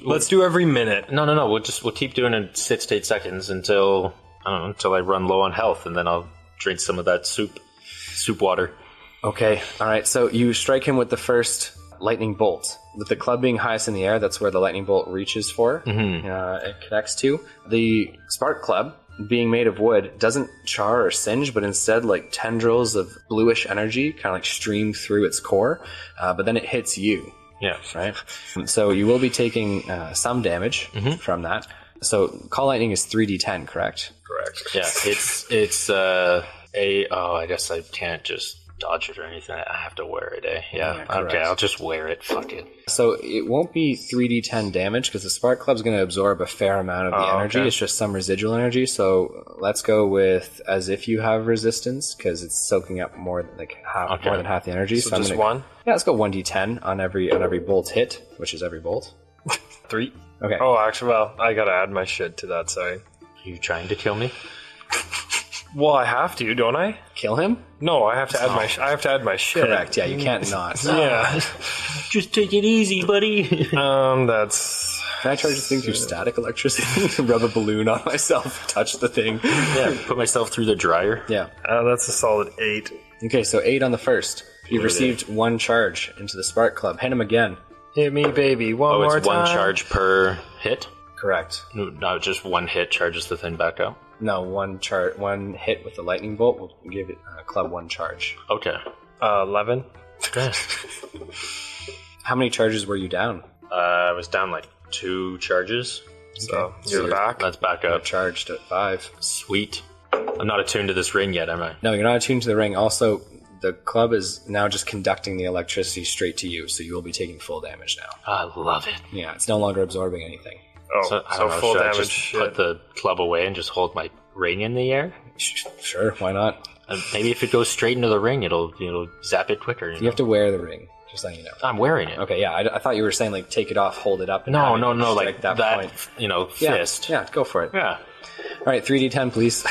Let's do every minute. No. We'll keep doing it 6 to 8 seconds until I run low on health, and then I'll drink some of that soup water. Okay, all right. So you strike him with the first lightning bolt. With the club being highest in the air, that's where the lightning bolt reaches for. It connects to the spark club. Being made of wood, doesn't char or singe, but instead tendrils of bluish energy kind of stream through its core, but then it hits you. Yeah. Right? So you will be taking some damage from that. So Call Lightning is 3d10, correct? Correct. Yeah, it's I guess I can't just dodge it or anything. I have to wear it, eh? Yeah, okay, I'll just wear it. Fuck it. So it won't be 3d10 damage because the Spark Club's going to absorb a fair amount of the energy. Okay. It's just some residual energy. So let's go with as if you have resistance because it's soaking up more than half the energy. So just one? Yeah, let's go 1d10 on every bolt hit, which is every bolt. 3. Okay. Oh, actually, well, I got to add my shit to that. Sorry. Are you trying to kill me? Well, I have to, don't I? Kill him? No, I have to add my. I have to add my shit. Correct. Yeah, you can't not. Yeah. Just take it easy, buddy. That's. Can I charge this thing through static electricity? Rub a balloon on myself, touch the thing. Yeah, put myself through the dryer. Yeah. That's a solid 8. Okay, so 8 on the first. You've received 1 charge into the Spark Club. Hit him again. Hit me, baby. One more time. It's 1 charge per hit? Correct. No, just 1 hit charges the thing back out. No, 1 hit with the lightning bolt will give it club 1 charge. Okay. 11. Okay. How many charges were you down? I was down 2 charges. So you're back. That's back up. Charged at 5. Sweet. I'm not attuned to this ring yet, am I? No, you're not attuned to the ring. Also, the club is now just conducting the electricity straight to you, so you will be taking full damage now. I love it. Yeah, it's no longer absorbing anything. Oh, so full should damage. I just put the club away and just hold my ring in the air? Sure, why not? Maybe if it goes straight into the ring, it'll zap it quicker. You have to wear the ring, just letting you know. I'm wearing it. Okay, yeah, I thought you were saying take it off, hold it up. And no, like that point. Fist. Yeah, go for it. Yeah. All right, 3d10, please.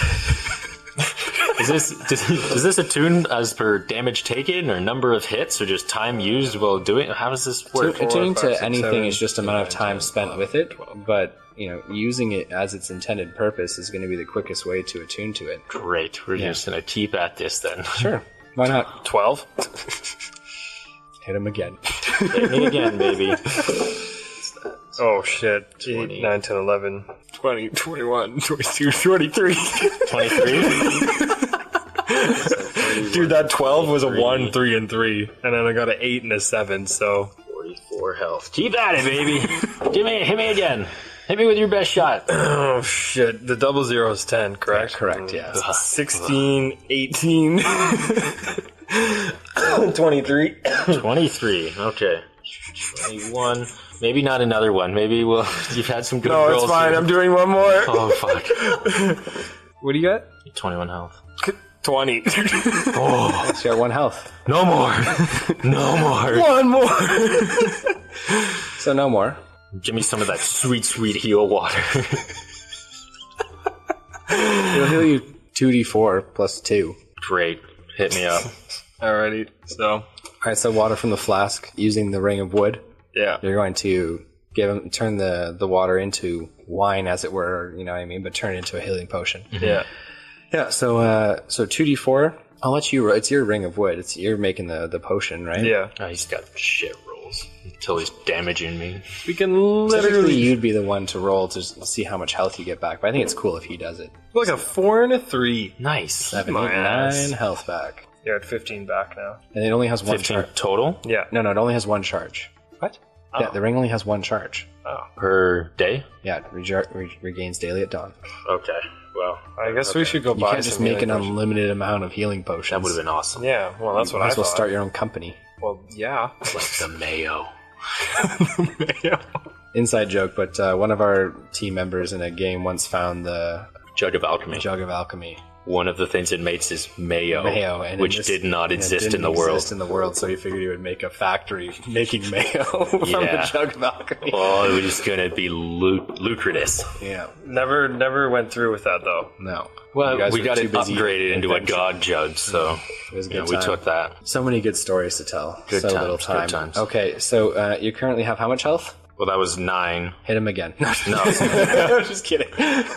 Does this attune as per damage taken or number of hits or just time used while doing it? How does this work? Attuning to anything is just amount of time spent with it, but using it as its intended purpose is going to be the quickest way to attune to it. Great. We're just going to keep at this then. Sure. Why not? 12? Hit him again. Hit me again, baby. Oh, shit. 20. 8, 9, 10, 11, 20, 21, 22, 23. 23? Dude, that 12 was a 1, 3, and 3. And then I got an 8 and a 7, so... 44 health. Keep at it, baby. Hit me again. Hit me with your best shot. Oh, shit. The double zero is 10, correct? Yeah, correct, yeah. 16, 18, 23. 23. Okay. 21. Maybe not another one. Maybe you've had some good No, rolls. it's fine. Here. I'm doing one more. Oh, fuck. What do you got? 21 health. 20. Oh, So you got 1 health. no more. No more. One more. So no more. Give me some of that sweet, sweet heal water. It'll heal you 2d4 plus 2. Great. Hit me up. Alrighty. So, Alright, so water from the flask using the ring of wood. yeah. You're going to turn the water into wine, as it were, you know what I mean, but turn it into a healing potion. Yeah. Yeah, so 2d4, I'll let you, it's your ring of wood, you're making the potion, right? Yeah. Oh, he's got shit rolls until he's damaging me. We can Typically, literally... you'd be the one to roll to see how much health you get back, but I think it's cool if he does it. Look, a 4 and a 3. Nice. 7, My 8, ass. 9 health back. You're at 15 back now. And it only has 1 15 charge. total Yeah. No, it only has 1 charge. What? Yeah, the ring only has 1 charge. per day? Yeah, it regains daily at dawn. Okay. Well, I guess we should go You buy can't just some make an healing potions. unlimited amount of healing potions. that would have been awesome. Yeah, well, that's what Might I as well thought. start your own company. Well, yeah. Like the mayo. Inside joke, but one of our team members in a game once found the Jug of alchemy. jug of alchemy. One of the things it makes is mayo, And which did not exist in the world. So he figured he would make a factory making mayo from the jug of alchemy. Oh, it was going to be lucrative. Yeah. Never went through with that, though. No. Well, You guys we were got too it busy upgraded into a adventuring. god jug, so It was a yeah, good we time. took that. So many good stories to tell. Good so times, little time. good times. Okay, so you currently have how much health? Well, that was 9. Hit him again. No, Just kidding.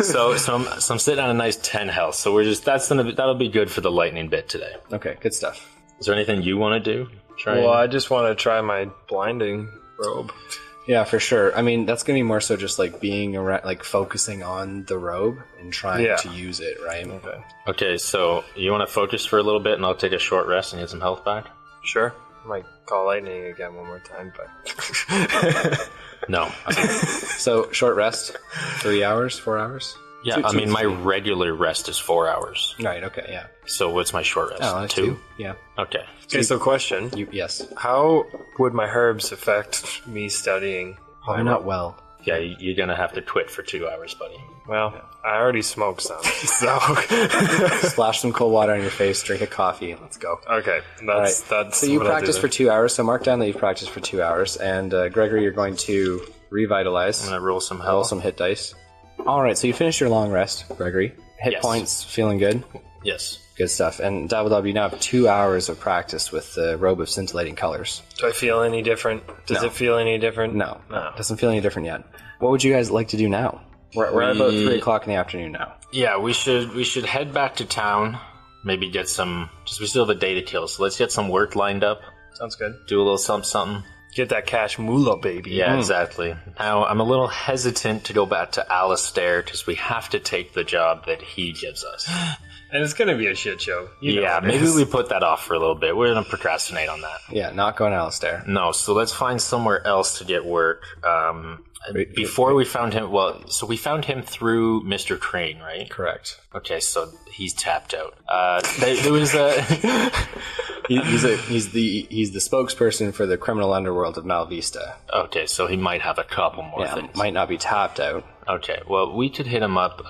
so I'm sitting on a nice 10 health. So that'll be good for the lightning bit today. Okay, good stuff. Is there anything you want to do? Well, I just want to try my blinding robe. Yeah, for sure. I mean, that's gonna be more so just like being around, like focusing on the robe and trying to use it, right? Okay. Okay, so you want to focus for a little bit, and I'll take a short rest and get some health back. Sure. Might call lightning again one more time, but... No. So short rest, 3 hours, 4 hours. Yeah, I mean my regular rest is 4 hours. Right. Okay. Yeah. So what's my short rest? Oh, 2? Yeah. Okay. Okay, so question. Yes. How would my herbs affect me studying? They're not well. Yeah, you're gonna have to quit for 2 hours, buddy. Well, I already smoked some, so... Splash some cold water on your face. Drink a coffee. Let's go. Okay, that's So you what I'll practice do for then. 2 hours. So mark down that you've practiced for 2 hours. And Gregory, you're going to revitalize. I'm gonna roll some Roll health. some hit dice. All right. So you finished your long rest, Gregory. Hit Yes. points. Feeling good. Yes. Good stuff. And Dabble Dob, you now have 2 hours of practice with the robe of scintillating colors. Do I feel any different? Does No. it feel any different? No, No. doesn't feel any different yet. What would you guys like to do now? We're at about 3 o'clock in the afternoon now. Yeah, we should head back to town. Maybe get some. Just we still have a day to kill, so let's get some work lined up. Sounds good. Do a little something. Get that cash moolah, baby. Yeah, exactly. Now I'm a little hesitant to go back to Alistair because we have to take the job that he gives us. And it's gonna be a shit show. You know Yeah, it maybe is. we put that off for a little bit. We're gonna procrastinate on that. Yeah, not going Alistair. No, so let's find somewhere else to get work. Before we found him, so we found him through Mr. Crane, right? Correct. Okay, so he's tapped out. There was a He's the spokesperson for the criminal underworld of Malvista. okay, so he might have a couple more Yeah, things. might not be tapped out. Okay, well we could hit him up.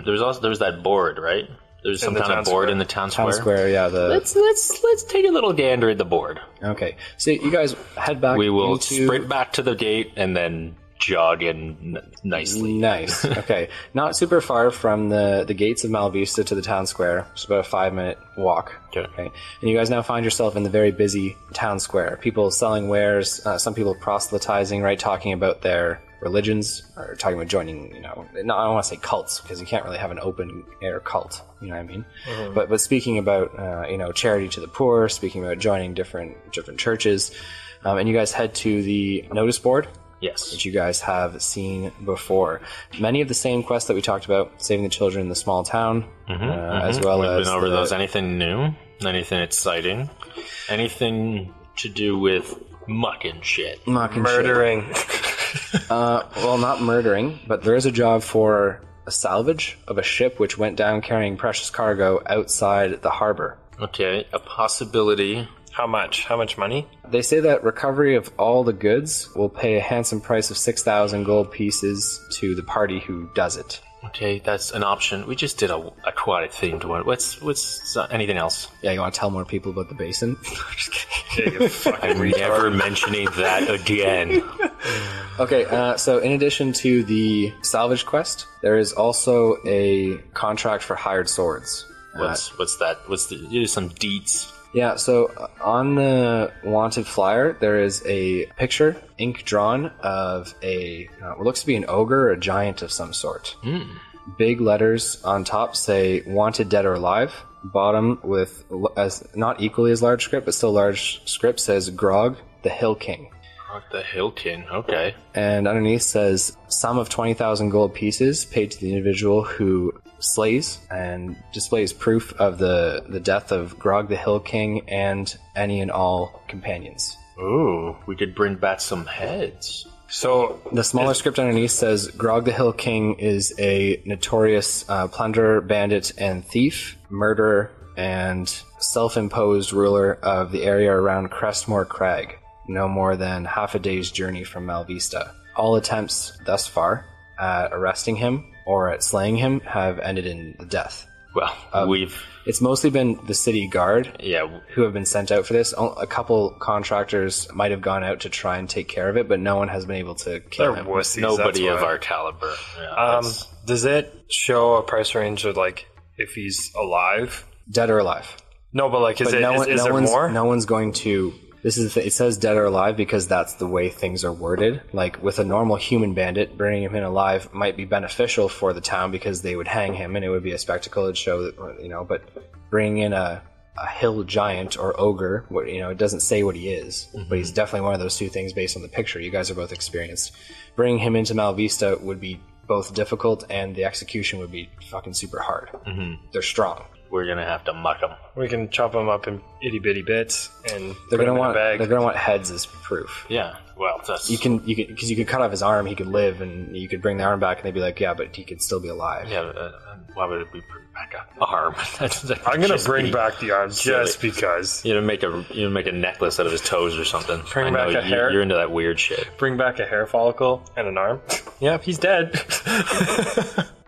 There's that board, right? There's some the kind of town board square. in the town Town square. Square, yeah. Let's take a little gander at the board. Okay, so you guys head back. We will into... sprint back to the gate and then jog in nicely. Nice. Okay, not super far from the gates of Malvista to the town square. It's about a 5-minute walk. Okay. And you guys now find yourself in the very busy town square. People selling wares. Some people proselytizing, right? Talking about their religions, or talking about joining, I don't want to say cults, because you can't really have an open air cult, you know what I mean? Mm-hmm. But speaking about, charity to the poor, speaking about joining different churches, and you guys head to the notice board. Yes. Which you guys have seen before. Many of the same quests that we talked about, saving the children in the small town, as well as... We've been over those. Anything new? Anything exciting? Anything to do with muck and shit? Murdering. Well, not murdering, but there is a job for a salvage of a ship which went down carrying precious cargo outside the harbor. Okay, a possibility... How much? How much money? They say that recovery of all the goods will pay a handsome price of 6,000 gold pieces to the party who does it. Okay, that's an option. We just did a aquatic themed one. What's anything else? Yeah, you want to tell more people about the basin? Just kidding. Yeah, you fucking I'm never mentioning that again. Okay, so in addition to the salvage quest, there is also a contract for hired swords. What's that? Here's some deets. Yeah, so on the wanted flyer, there is a picture, ink drawn, of what looks to be an ogre or a giant of some sort. Big letters on top say, wanted dead or alive. Bottom with, as not equally as large script, but still large script, says Grog, the Hill King. Grog, the Hill King, okay. And underneath says, sum of 20,000 gold pieces paid to the individual who slays and displays proof of the death of Grog the Hill King and any and all companions. Ooh, we could bring back some heads. So the smaller script underneath says Grog the Hill King is a notorious plunderer, bandit, and thief, murderer, and self-imposed ruler of the area around Crestmore Crag, no more than half a day's journey from Malvista. All attempts thus far at arresting him or at slaying him have ended in death. Well, it's mostly been the city guard who have been sent out for this. A couple contractors might have gone out to try and take care of it, but no one has been able to kill him. Wussies, nobody of our caliber. Yeah, does it show a price range of, like, if he's alive? Dead or alive. No, but, like, is there more? No one's going to... This is it says dead or alive because that's the way things are worded. Like, with a normal human bandit, bringing him in alive might be beneficial for the town because they would hang him and it would be a spectacle to show that, but bringing in a hill giant or ogre, it doesn't say what he is, but he's definitely one of those two things based on the picture. You guys are both experienced. Bringing him into Malvista would be both difficult and the execution would be fucking super hard. They're strong. We're gonna have to muck them. We can chop them up in itty bitty bits and they're put gonna them want in a bag. They're gonna want heads as proof. Yeah, well, that's you can because you could cut off his arm, he could live, and you could bring the arm back, and they'd be like, yeah, but he could still be alive. Yeah, why would we bring back an arm? I'm gonna bring back the arm just because. You make a necklace out of his toes or something. Bring back a hair. You're into that weird shit. Bring back a hair follicle and an arm. Yeah, he's dead.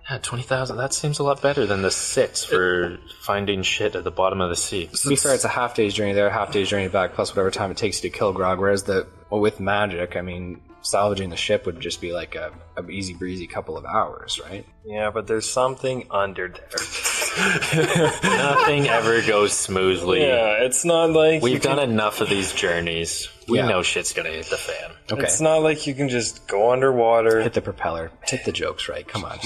Yeah, 20,000. That seems a lot better than the 6 for finding shit at the bottom of the sea. To be fair, it's a half day's journey there, half day's journey back, plus whatever time it takes you to kill Grog. Whereas with magic, I mean, salvaging the ship would just be like a easy breezy couple of hours, right? Yeah, but there's something under there. Nothing ever goes smoothly. Yeah, it's not like we've done enough of these journeys. We know shit's gonna hit the fan. Okay. It's not like you can just go underwater. Hit the propeller. Hit the jokes right. Come on.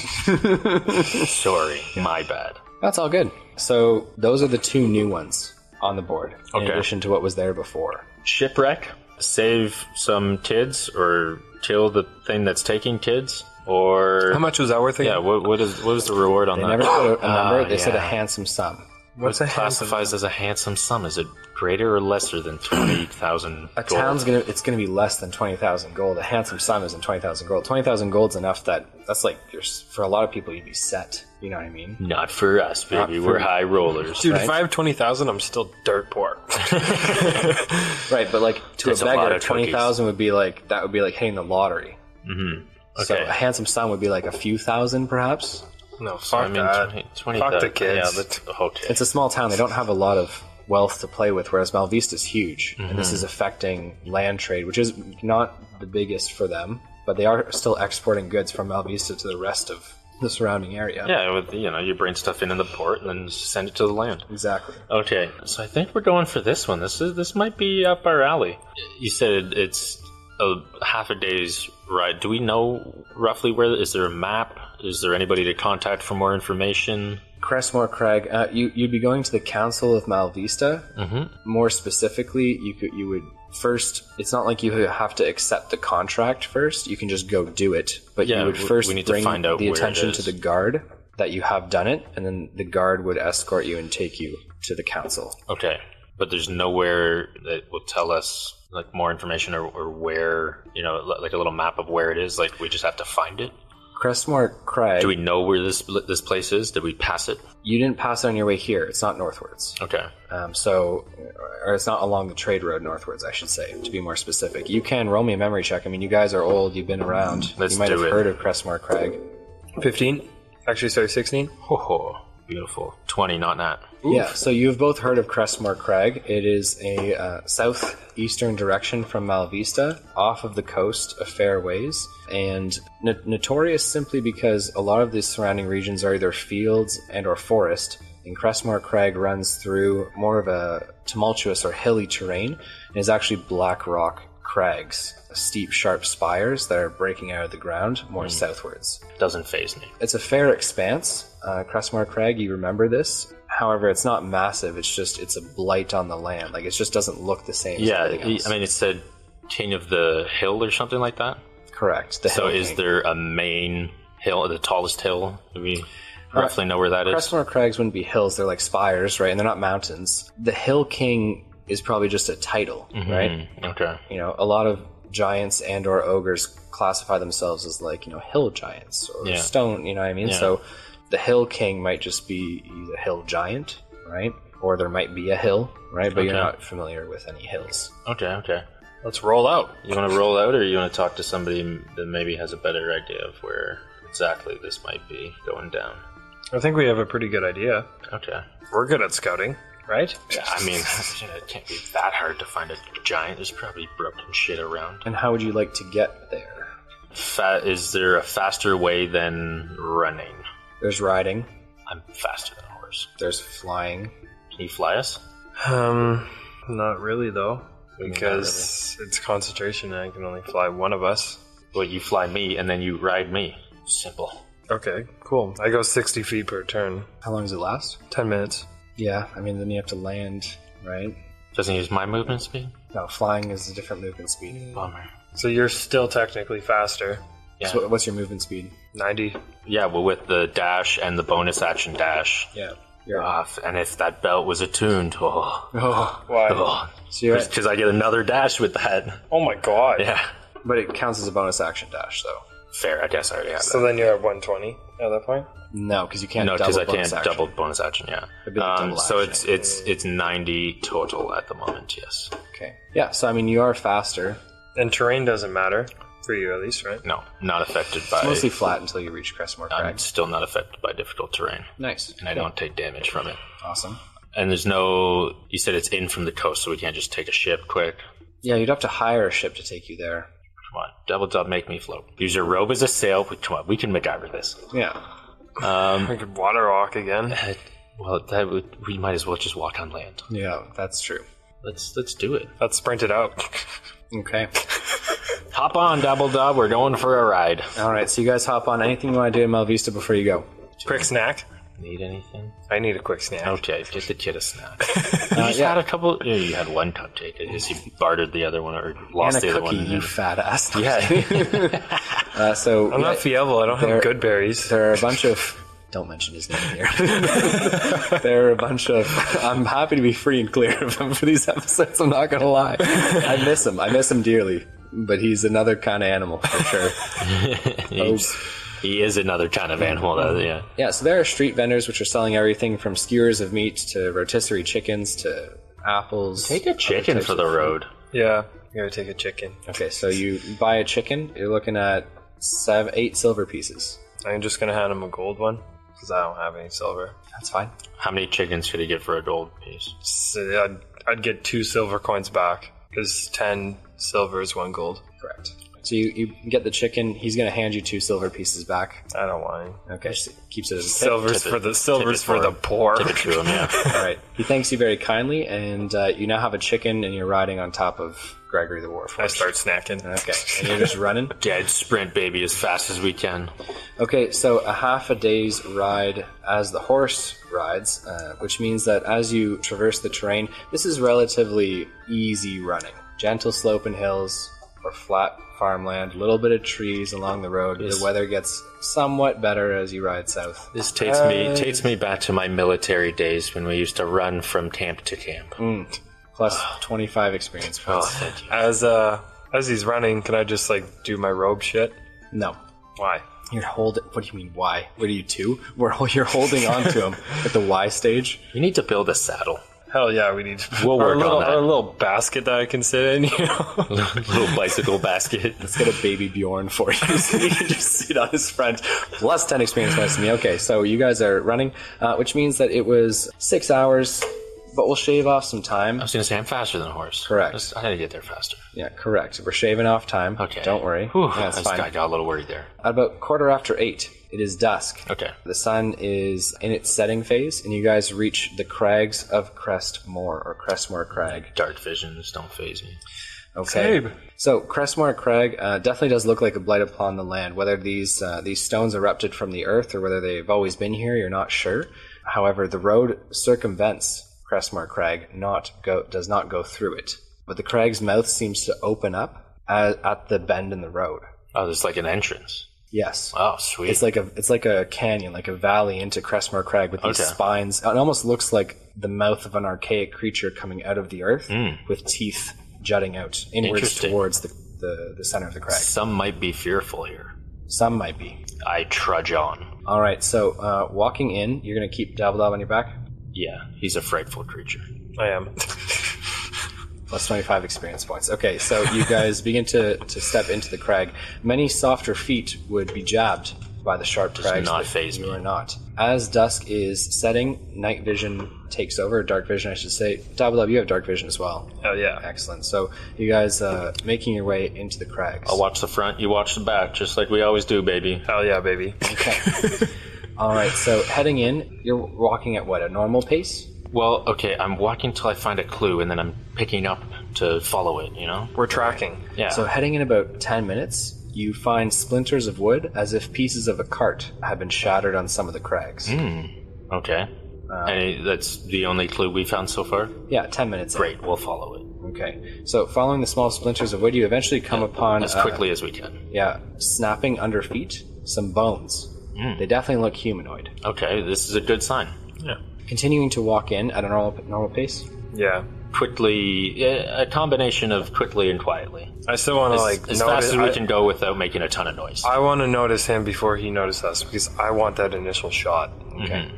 Sorry, my bad. That's all good. So those are the two new ones on the board, in addition to what was there before. Shipwreck, save some kids, or kill the thing that's taking kids, or... How much was that worth again? Yeah, what was the reward on they that? They never put a number. They said a handsome sum. What's a classifies as a handsome sum? Is it greater or lesser than 20,000 gold? A town's gonna be less than 20,000 gold. A handsome sum isn't 20,000 gold. 20,000 gold's enough that's like for a lot of people you'd be set. You know what I mean? Not for us, baby. We're high rollers. Dude, right? If I have 20,000, I'm still dirt poor. Right, but like to a beggar, 20,000 would be like hitting the lottery. Mm-hmm. Okay. So a handsome sum would be like a few thousand, perhaps. No, fuck that. 20, fuck the kids. Yeah, okay. It's a small town. They don't have a lot of wealth to play with, whereas Malvista's huge. And this is affecting land trade, which is not the biggest for them, but they are still exporting goods from Malvista to the rest of the surrounding area. Yeah, you bring stuff into the port and then send it to the land. Exactly. Okay, so I think we're going for this one. This might be up our alley. You said it's a half a day's ride. Do we know roughly where? Is there a map? Is there anybody to contact for more information? Crestmore Crag, you'd be going to the Council of Malvista. Mm-hmm. More specifically, you would first. It's not like you have to accept the contract first. You can just go do it. But you would first we need bring to find out the attention to the guard that you have done it, and then the guard would escort you and take you to the council. Okay, but there's nowhere that will tell us like more information or where, like a little map of where it is. Like we just have to find it. Crestmore Crag. Do we know where this place is? Did we pass it? You didn't pass it on your way here. It's not northwards. Okay. Or it's not along the trade road northwards, I should say, to be more specific. You can roll me a memory check. I mean, you guys are old. You've been around. Let's you might do have it. heard of Crestmore Crag. 15. Actually, sorry, 16. Oh, beautiful. 20, not nat. Oof. Yeah, so you've both heard of Crestmore Crag. It is a southeastern direction from Malvista, off of the coast of Fairways, and notorious simply because a lot of the surrounding regions are either fields and or forest, and Crestmore Crag runs through more of a tumultuous or hilly terrain, and is actually black rock crags, steep, sharp spires that are breaking out of the ground more southwards. Doesn't faze me. It's a fair expanse. Crestmore Crag, you remember this. However, it's not massive. It's a blight on the land. Like, it just doesn't look the same as everything else. I mean, it said King of the Hill or something like that? Correct. So is there a main hill, the tallest hill? Do we roughly know where that is? Crestmore Crags wouldn't be hills. They're like spires, right? And they're not mountains. The Hill King is probably just a title, right? Okay. A lot of giants and or ogres classify themselves as like, hill giants or stone, you know what I mean? Yeah. So the Hill King might just be a hill giant, right? Or there might be a hill, right? But you're not familiar with any hills. Okay. Let's roll out. You want to roll out, or you want to talk to somebody that maybe has a better idea of where exactly this might be going down? I think we have a pretty good idea. Okay. We're good at scouting, right? Yeah, I mean, it can't be that hard to find a giant. There's probably broken shit around. And how would you like to get there? Is there a faster way than running? There's riding. I'm faster than a horse. There's flying. Can you fly us? Not really, though. Because it's concentration and I can only fly one of us. Well, you fly me and then you ride me. Simple. Okay, cool. I go 60 feet per turn. How long does it last? 10 minutes. Yeah, I mean, then you have to land, right? Doesn't use my movement speed? No, flying is a different movement speed. Bummer. So you're still technically faster. Yeah. So what's your movement speed? 90. Yeah, well, with the dash and the bonus action dash. Yeah. You're off. And if that belt was attuned, Why? So because I get another dash with that. Oh my god. Yeah. But it counts as a bonus action dash, though. Fair, I guess I already have So that. then you're at 120 at that point? No, because you can't. No, because I double can't bonus action. double bonus action. Yeah. It'd be like double So action. it's 90 total at the moment. Yes. Okay. Yeah. So I mean, you are faster. And terrain doesn't matter. For you, at least, right? No, not affected by. It's mostly flat until you reach Crestmore Crag. I'm still not affected by difficult terrain, Nice. and I don't take damage from it. Awesome. And there's no. You said it's in from the coast, so we can't just take a ship quick. Yeah, you'd have to hire a ship to take you there. Come on, Dabble Dob, make me float. Use your robe as a sail. Come on, we can MacGyver this. Yeah. We could water walk again. Well, we might as well just walk on land. Yeah, that's true. Let's do it. Let's sprint it out. Okay. Hop on, Dabble Dob. We're going for a ride. All right. So you guys hop on. Anything you want to do in Malvista before you go? Quick snack. Need anything? I need a quick snack. Okay, get the kid a snack. You just had a couple. Yeah, you had one cupcake. I guess you bartered the other one or lost And the a other cookie, one. you fat ass. Yeah. So I'm not Fievel. I don't have good berries. There are a bunch of. Don't mention his name here. There are a bunch of. I'm happy to be free and clear of him for these episodes. I'm not gonna lie. I miss him. I miss him dearly. But he's another kind of animal for sure. He is another kind of animal, though. Yeah. Yeah. So there are street vendors which are selling everything from skewers of meat to rotisserie chickens to apples. Take a chicken for the road. Yeah, you gotta take a chicken. Okay, so you buy a chicken. You're looking at 8 silver pieces. I'm just gonna hand him a gold one because I don't have any silver. That's fine. How many chickens could he get for a gold piece? So I'd get 2 silver coins back because 10 silver is 1 gold. Correct. So you get the chicken. He's going to hand you 2 silver pieces back. I don't want any. Okay, so keeps it as a tip. Silver's for the poor. Tip it to him, yeah. All right. He thanks you very kindly, and you now have a chicken, and you're riding on top of Gregory the Warforged. I start snacking. Okay, and you're just running? Dead sprint, baby, as fast as we can. Okay, so a half a day's ride as the horse rides, which means that as you traverse the terrain, this is relatively easy running. Gentle slope and hills, or flat farmland, a little bit of trees along the road. The weather gets somewhat better as you ride south. This takes me back to my military days when we used to run from camp to camp. Plus 25 experience points. Thank you. As he's running, can I just like do my robe shit? No. Why? You're holding. What do you mean? Why? What are you 2? You're holding on to him at the Y stage. You need to build a saddle. Hell yeah, we need. We'll work on that. Or a little basket that I can sit in. Little bicycle basket. Let's get a baby Bjorn for you, so you can just sit on his front. Plus 10 experience points to me. Okay, so you guys are running, which means that it was 6 hours. But we'll shave off some time. I was going to say, I'm faster than a horse. Correct. I had to get there faster. Yeah, correct. We're shaving off time. Okay. Don't worry. Whew, That's fine. I got a little worried there. At about 8:15, it is dusk. Okay. The sun is in its setting phase, and you guys reach the crags of Crestmore, or Crestmore Crag. Dark visions don't faze me. Okay. Sabe. So Crestmore Crag definitely does look like a blight upon the land. Whether these stones erupted from the earth or whether they've always been here, you're not sure. However, the road circumvents Crestmore Crag, does not go through it. But the crag's mouth seems to open up at the bend in the road. Oh, there's like an entrance. Yes. Oh, sweet. It's like a canyon, like a valley into Crestmore Crag with these spines. It almost looks like the mouth of an archaic creature coming out of the earth with teeth jutting out inwards towards the center of the crag. Some might be fearful here. Some might be. I trudge on. All right, so walking in, you're going to keep Dabble Dob on your back? Yeah, he's a frightful creature. I am. Plus 25 experience points. Okay, so you guys begin to step into the crag. Many softer feet would be jabbed by the sharp crags. Does not faze me. You are not. As dusk is setting, night vision takes over, dark vision I should say. Dabble Dob, you have dark vision as well. Hell yeah. Excellent. So you guys making your way into the crags. I'll watch the front, you watch the back, just like we always do, baby. Hell yeah, baby. Okay. All right, so heading in, you're walking at what, a normal pace? Well, okay, I'm walking till I find a clue, and then I'm picking up to follow it, you know? We're tracking. Yeah. So heading in about 10 minutes, you find splinters of wood as if pieces of a cart have been shattered on some of the crags. Okay. And that's the only clue we found so far? Yeah, 10 minutes. Great, we'll follow it. Okay. So following the small splinters of wood, you eventually come upon... As quickly as we can. Yeah, snapping under feet, some bones. They definitely look humanoid. Okay, this is a good sign. Yeah. Continuing to walk in at a normal pace. Yeah. Quickly, a combination of quickly and quietly. I still want to as fast as we can go without making a ton of noise. I want to notice him before he notices us because I want that initial shot. Okay.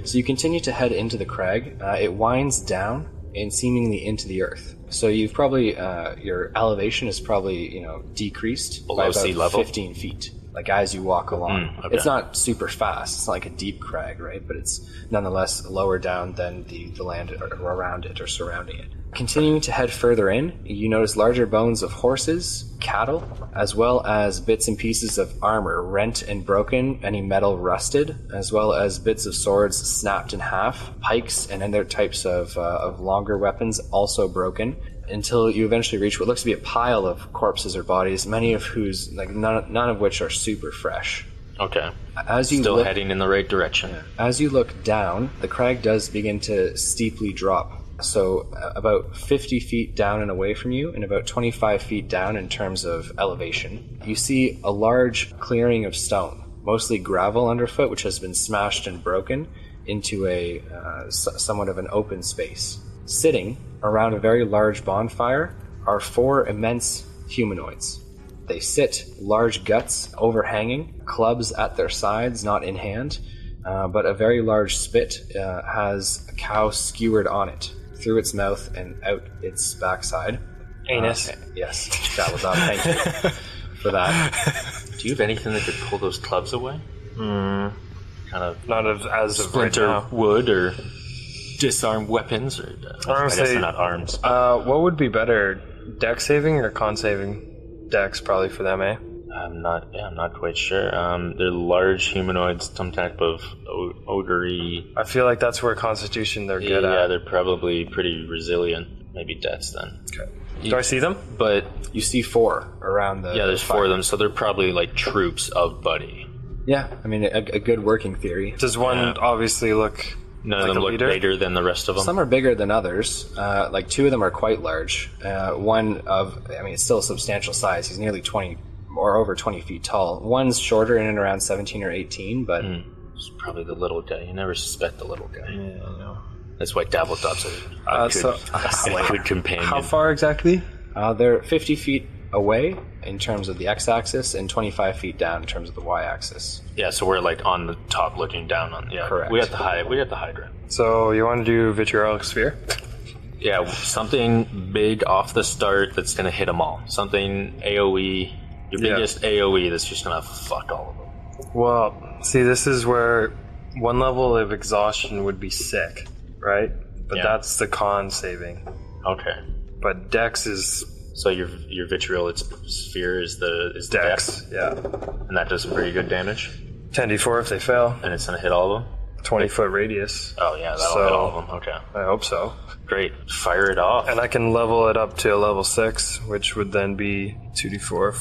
So you continue to head into the crag. It winds down and seemingly into the earth. So you've probably your elevation is probably decreased below by about sea level, 15 feet. Like as you walk along, It's not super fast. It's not like a deep crag, right? But it's nonetheless lower down than the land around it or surrounding it. Continuing to head further in, you notice larger bones of horses, cattle, as well as bits and pieces of armor rent and broken, any metal rusted, as well as bits of swords snapped in half, pikes and other types of longer weapons also broken, until you eventually reach what looks to be a pile of corpses or bodies, many of whose, none of which are super fresh. Okay. Still heading in the right direction. As you look down, the crag does begin to steeply drop. So about 50 feet down and away from you, and about 25 feet down in terms of elevation, you see a large clearing of stone, mostly gravel underfoot, which has been smashed and broken into a somewhat of an open space. Sitting around a very large bonfire are 4 immense humanoids. They sit, large guts overhanging, clubs at their sides, not in hand, but a very large spit has a cow skewered on it, through its mouth and out its backside. Anus. Yes, that was on. Thank you for that. Do you have anything that could pull those clubs away? Kind of not as of splinter right now. wood or disarm weapons, or I guess they're not arms. What would be better, deck saving or con saving? Dex probably for them, eh? I'm not quite sure. They're large humanoids, some type of odory. I feel like that's where Constitution they're good at. Yeah, they're probably pretty resilient. Maybe Dex then. Okay. Do I see them? But You see 4 around the. yeah, there's 4 of them, so they're probably like troops of Buddy. Yeah, I mean, a good working theory. Does one obviously look None like of them a look leader? bigger than the rest of them. Some are bigger than others. Like 2 of them are quite large. It's still a substantial size. He's nearly 20 or over 20 feet tall. One's shorter in and around 17 or 18, but It's probably the little guy. You never suspect the little guy. Yeah, I know. That's why Dabble Dob's a good companion. How far exactly? they're 50 feet away in terms of the x-axis and 25 feet down in terms of the y-axis. Yeah, so we're like on the top looking down on. Yeah, Correct. We got the high ground. So you want to do Vitriolic Sphere? Yeah, something big off the start that's gonna hit them all. Something AOE, your biggest AOE that's just gonna fuck all of them. Well, see, this is where one level of exhaustion would be sick, right? But that's the con saving. Okay. But Dex is So your vitriolic sphere is the Dex, Dex, yeah. and that does some pretty good damage, 10d4 if they fail. and it's gonna hit all of them. 20-foot radius. Oh yeah, that'll So- hit all of them. Okay, I hope so. great. Fire it off. And I can level it up to a level 6, which would then be 2d4,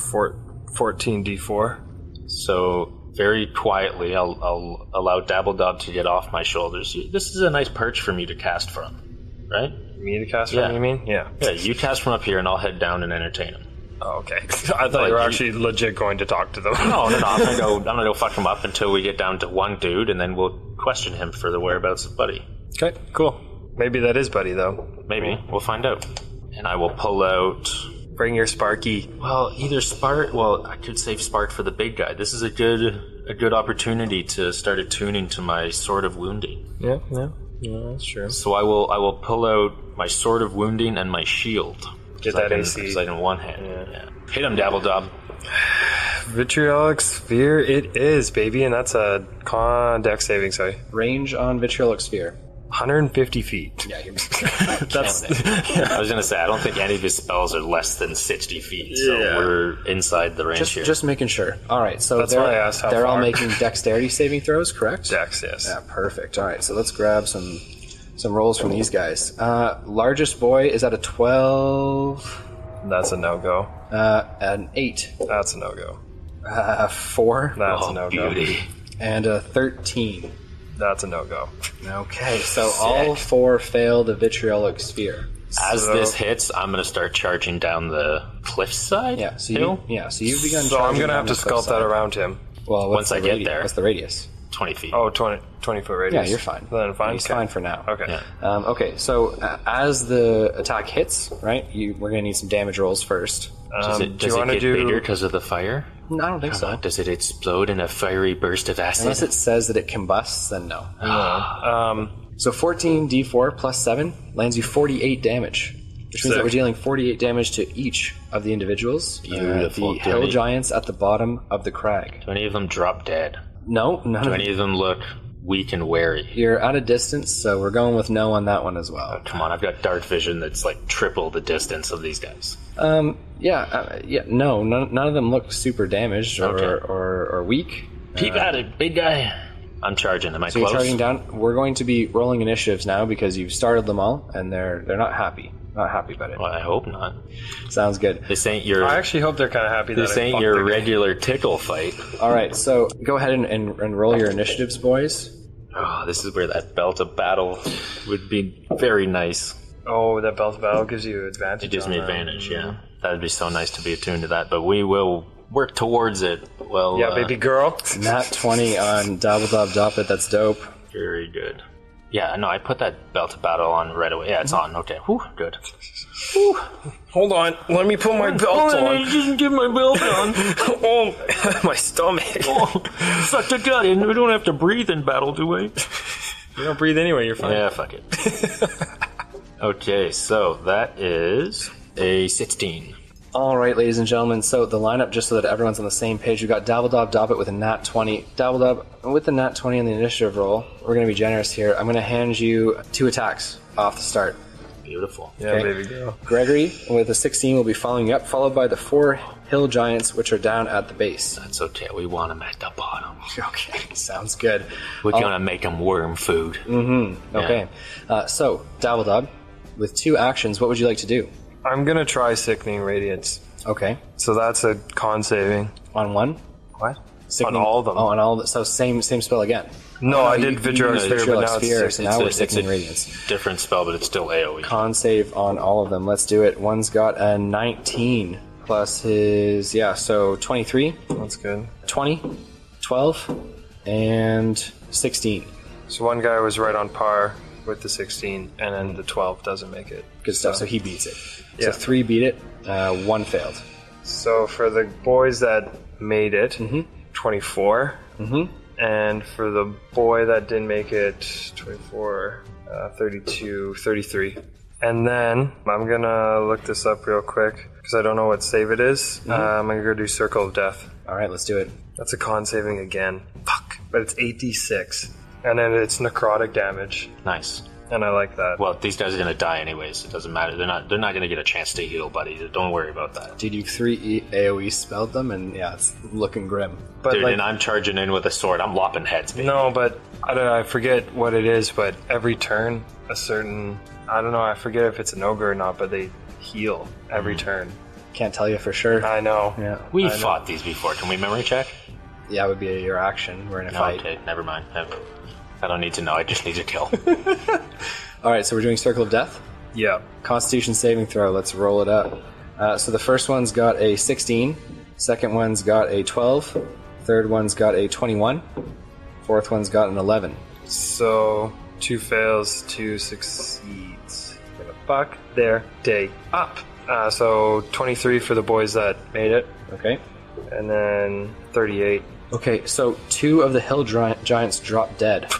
14d4. So very quietly, I'll allow Dabble Dob to get off my shoulders. This is a nice perch for me to cast from, right? Me to cast Yeah. from, you mean? Yeah. Yeah, you cast from up here, and I'll head down and entertain him. Oh, okay. I thought you were actually legit going to talk to them. No, I'm gonna go fuck him up until we get down to one dude, and then we'll question him for the whereabouts of Buddy. Okay, cool. Maybe that is Buddy, though. Maybe we'll find out. And I will pull out. Bring your Sparky. Well, either Spark. Well, I could save Spark for the big guy. This is a good opportunity to start attuning to my Sword of Wounding. Yeah, that's true. So I will pull out my Sword of Wounding and my shield. Get that AC. Because I can one hand. Yeah. Hit him, Dabble Dob. Vitriolic Sphere it is, baby, and that's a con Dex saving, sorry. Range on Vitriolic Sphere. 150 feet. Yeah, you're That's I was gonna say I don't think any of his spells are less than 60 feet, so Yeah. we're inside the range here. just making sure. All right, so That's why I asked how they're all far. making dexterity saving throws, correct? Dex, yes. Yeah, perfect. All right, so let's grab some rolls from these guys. Largest boy is at a 12, That's a no-go. an 8, That's a no-go. 4, That's a no-go. beauty. and a 13. That's a no-go. Okay, so all 4 fail the Vitriolic Sphere. As So- this hits, I'm gonna start charging down the cliffside. Yeah, so hill. you've begun. So I'm charging going to down have to the sculpt that cliffside. around him. Well, Once I get there. what's the radius? 20 feet. Oh, 20-foot radius. Yeah, you're fine. Then fine? He's Okay. fine for now. Okay. Yeah. Okay, so as the attack hits, right, we're going to need some damage rolls first. Does do it you want to get do... bigger because of the fire? No, I don't think so. Does it explode in a fiery burst of acid? Unless it says that it combusts, then no. No. So 14d4 plus 7 lands you 48 damage, which means that Sick. we're dealing 48 damage to each of the individuals. Beautiful. The hill giants at the bottom of the crag. Do any of them drop dead? No, none Do of any of them look weak and wary? You're at a distance, so we're going with no on that one as well. Come on, I've got dark vision that's like triple the distance of these guys. No, none of them look super damaged Okay. or weak. Keep at it, big guy. I'm charging. Am I So close? you're charging down. We're going to be rolling initiatives now because you've started them all, and they're not happy. Not happy about it. Well, I hope not. Sounds good. This ain't your. I actually hope they're kind of happy that This I ain't fucked your the game. regular tickle fight. All right, so go ahead and roll your initiatives, boys. Oh, this is where that belt of battle would be very nice. Oh, that belt battle gives you advantage. It gives on me that. advantage, yeah. That'd be so nice to be attuned to that, but we will work towards it. Well, Yeah, baby girl. Nat 20 on Dabble Dob Dop It. That's dope. Very good. Yeah, no, I put that belt of battle on right away. Yeah, it's on. Okay. Whew, good. Hold on. Let me put my belt on. Just get my belt on. Oh, my stomach. Suck the gut in. We don't have to breathe in battle, do we? You don't breathe anyway. You're fine. Yeah, fuck it. Okay, so that is a 16. All right, ladies and gentlemen. So the lineup, just so that everyone's on the same page, we've got Dabble Dob Dop It with a Nat 20. Dabble Dob with the Nat 20 on the initiative roll. We're going to be generous here. I'm going to hand you 2 attacks off the start. Beautiful. Yeah, Okay. baby girl. Gregory, with a 16, will be following you up, followed by the 4 hill giants, which are down at the base. That's okay. We want them at the bottom. Okay, sounds good. We're going to make them worm food. Okay. So, Dabble Dob, with 2 actions, what would you like to do? I'm going to try Sickening Radiance. Okay. So that's a con saving. On 1? What? Sickening, On all of them. Oh, on all of them. So, same spell again. No, I did Vitriolic Sphere, but now Sphere, it's so now we're it's Sickening a Radiance. different spell, but it's still AoE. Con save on all of them. Let's do it. One's got a 19 plus his, so 23, That's good. 20, 12, and 16. So one guy was right on par with the 16, and then the 12 doesn't make it. Good stuff. So he beats it. Yeah. So 3 beat it, 1 failed. So for the boys that made it, 24. And for the boy that didn't make it, 24, 32, 33. And then I'm going to look this up real quick because I don't know what save it is. I'm going to go do Circle of Death. All right, let's do it. That's a con saving again. Fuck. But it's 8d6. And then it's necrotic damage. Nice. And I like that. Well, these guys are going to die anyways. It doesn't matter. They're not going to get a chance to heal, buddy. Don't worry about that. Dude, you 3 AoE spelled them, and it's looking grim. But Dude, like, and I'm charging in with a sword. I'm lopping heads, baby. no, but I don't know. I forget what it is, but every turn, a certain... I don't know. I forget if it's an ogre or not, but they heal every turn. Can't tell you for sure. I know. Yeah, We've fought these before. Can we memory check? yeah, it would be your action. We're in a No, fight. okay, never mind. I don't need to know. I just need to kill. All right, so we're doing Circle of Death. Yeah. Constitution saving throw. Let's roll it up. So the first one's got a 16. Second one's got a 12. Third one's got a 21. Fourth one's got an 11. So 2 fails, 2 succeeds. Gonna fuck their day up. So 23 for the boys that made it, Okay. and then 38. Okay, so 2 of the hill giants drop dead.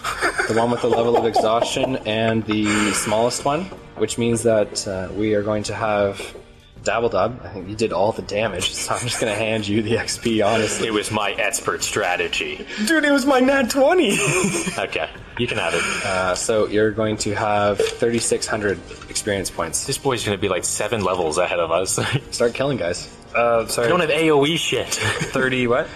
The one with the level of exhaustion and the smallest one, which means that we are going to have Dabble Dob. I think you did all the damage, so I'm just going to hand you the XP, honestly. It was my expert strategy. Dude, it was my nat 20! Okay, you can have it. So you're going to have 3,600 experience points. This boy's going to be like 7 levels ahead of us. Start killing guys. Sorry. I don't have AoE shit. 30 what?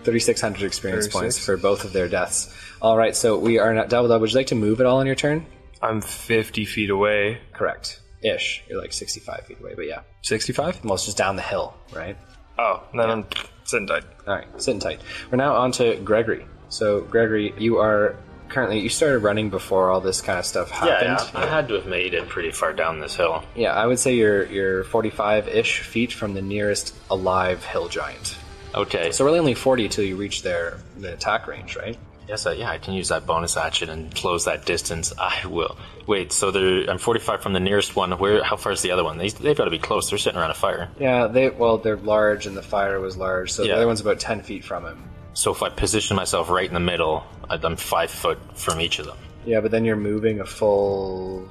3,600 experience 36. points for both of their deaths. All right, so we are not... Dabble Dob, would you like to move at all on your turn? I'm 50 feet away. Correct. Ish. You're like 65 feet away, but yeah. 65? Well, it's just down the hill, right? Oh, then I'm sitting tight. All right, sitting tight. We're now on to Gregory. So, Gregory, you are currently... You started running before all this kind of stuff happened. I had to have made it pretty far down this hill. Yeah, I would say you're 45-ish feet from the nearest alive hill giant. Okay. So really only 40 till you reach the attack range, right? Yes, I can use that bonus action and close that distance. I will. Wait, so I'm 45 from the nearest one. How far is the other one? They've got to be close. They're sitting around a fire. Yeah, they're large and the fire was large, so the other one's about 10 feet from him. So if I position myself right in the middle, I'm 5 foot from each of them. Yeah, but then you're moving a full...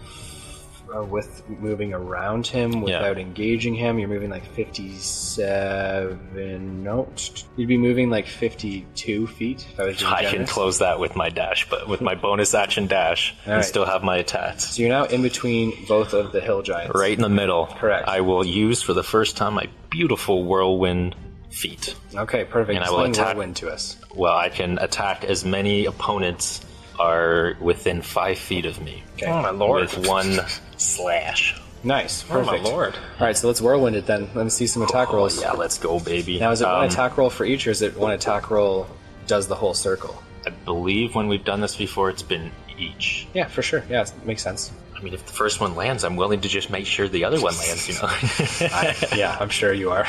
with moving around him without engaging him, you're moving like 57... No, you'd be moving like 52 feet if I was being I can generous. close that with my dash, but with my bonus action dash, and right. still have my attacks. So you're now in between both of the hill giants. Right in the middle. Correct. I will use for the first time my beautiful whirlwind feat. Okay, perfect. And I will Explain attack- whirlwind to us. Well, I can attack as many opponents are within 5 feet of me. Okay. Oh, my lord. With 1 slash. Nice. Oh, my Perfect. lord. All right, so let's whirlwind it then. Let me see some attack rolls. Yeah, let's go, baby. Now, is it one attack roll for each, or is it one attack roll does the whole circle? I believe when we've done this before, it's been each. Yeah, for sure. Yeah, it makes sense. I mean, if the first one lands, I'm willing to just make sure the other one lands, you know? Yeah, I'm sure you are.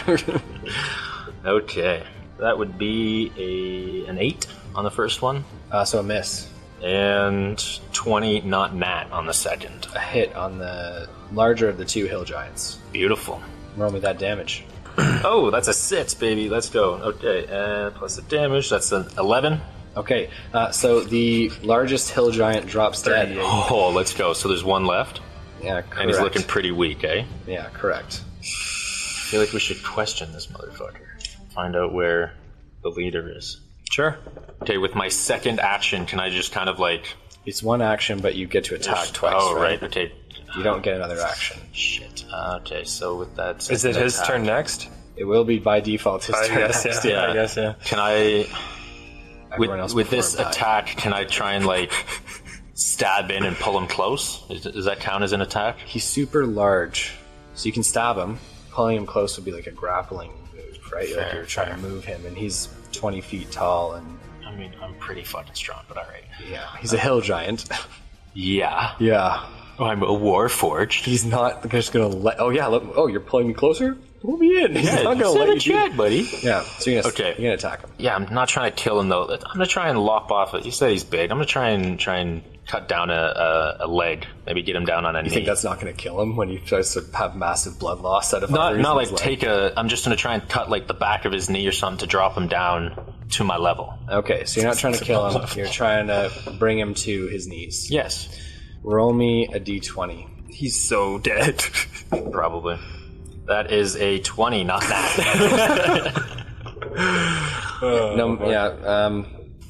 Okay. That would be an 8 on the first one, So a miss. and 20 not nat on the second. A hit on the larger of the 2 hill giants. Beautiful. Roll me that damage. Oh, that's a 6, baby. Let's go. Okay, and plus the damage, that's an 11. Okay, so the largest hill giant drops dead. Oh, let's go. So there's 1 left, Yeah, correct. and he's looking pretty weak, eh? Yeah, correct. I feel like we should question this motherfucker. Find out where the leader is. Sure. Okay, with my second action, can I just kind of like... It's one action, but you get to attack twice. Oh, right. Okay. You don't get another action. Shit. Okay, so with that... Is it his turn next? It will be by default his turn next. I guess, yeah. Can I... Everyone else With before this him died. attack, can I try and, like, stab in and pull him close? Does that count as an attack? He's super large, so you can stab him. Pulling him close would be like a grappling move, right? Like you're trying to move him, and he's 20 feet tall, and I mean, I'm pretty fucking strong, but alright. yeah, he's a hill giant. Yeah. Yeah. I'm a warforged. He's not just gonna let. Oh yeah. You're pulling me closer. Pull me in. He's not gonna let you do check, buddy. Yeah. So you're Okay. gonna attack him. Yeah, I'm not trying to kill him though. I'm gonna try and lop off it. You said he's big. I'm gonna try and cut down a leg. Maybe get him down on a knee. You think that's not gonna kill him when he starts to have massive blood loss out of not others? like take a. I'm just gonna try and cut like the back of his knee or something to drop him down to my level. Okay, so you're not trying to kill him. You're trying to bring him to his knees. Yes, Roll me a d20. He's so dead. probably. That is a 20, not that.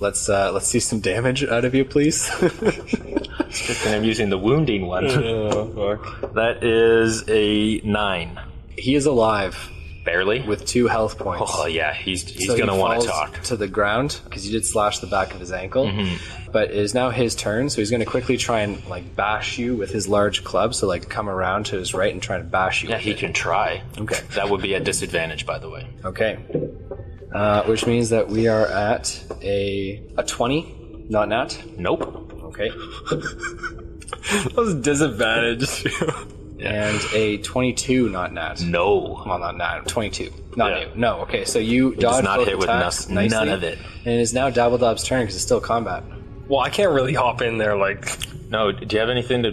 Let's see some damage out of you, please. And I'm using the wounding one. Fuck. That is a 9. He is alive Barely. with 2 health points. Oh yeah, he's So gonna he want to falls talk. to the ground because you did slash the back of his ankle. But it is now his turn, so he's going to quickly try and like bash you with his large club. So like come around to his right and try to bash you. Yeah, with he it. can try. Okay. That would be a disadvantage, by the way. Okay. Which means that we are at a 20, not nat. Nope. Okay. That was a disadvantage. And a 22, not nat. No. Well, not nat. 22. Not Yeah. new. No. Okay, so you Does dodge not both hit with attacks none nicely, of it. and it is now Dabble Dob's turn because it's still combat. Well, I can't really hop in there like... No, do you have anything to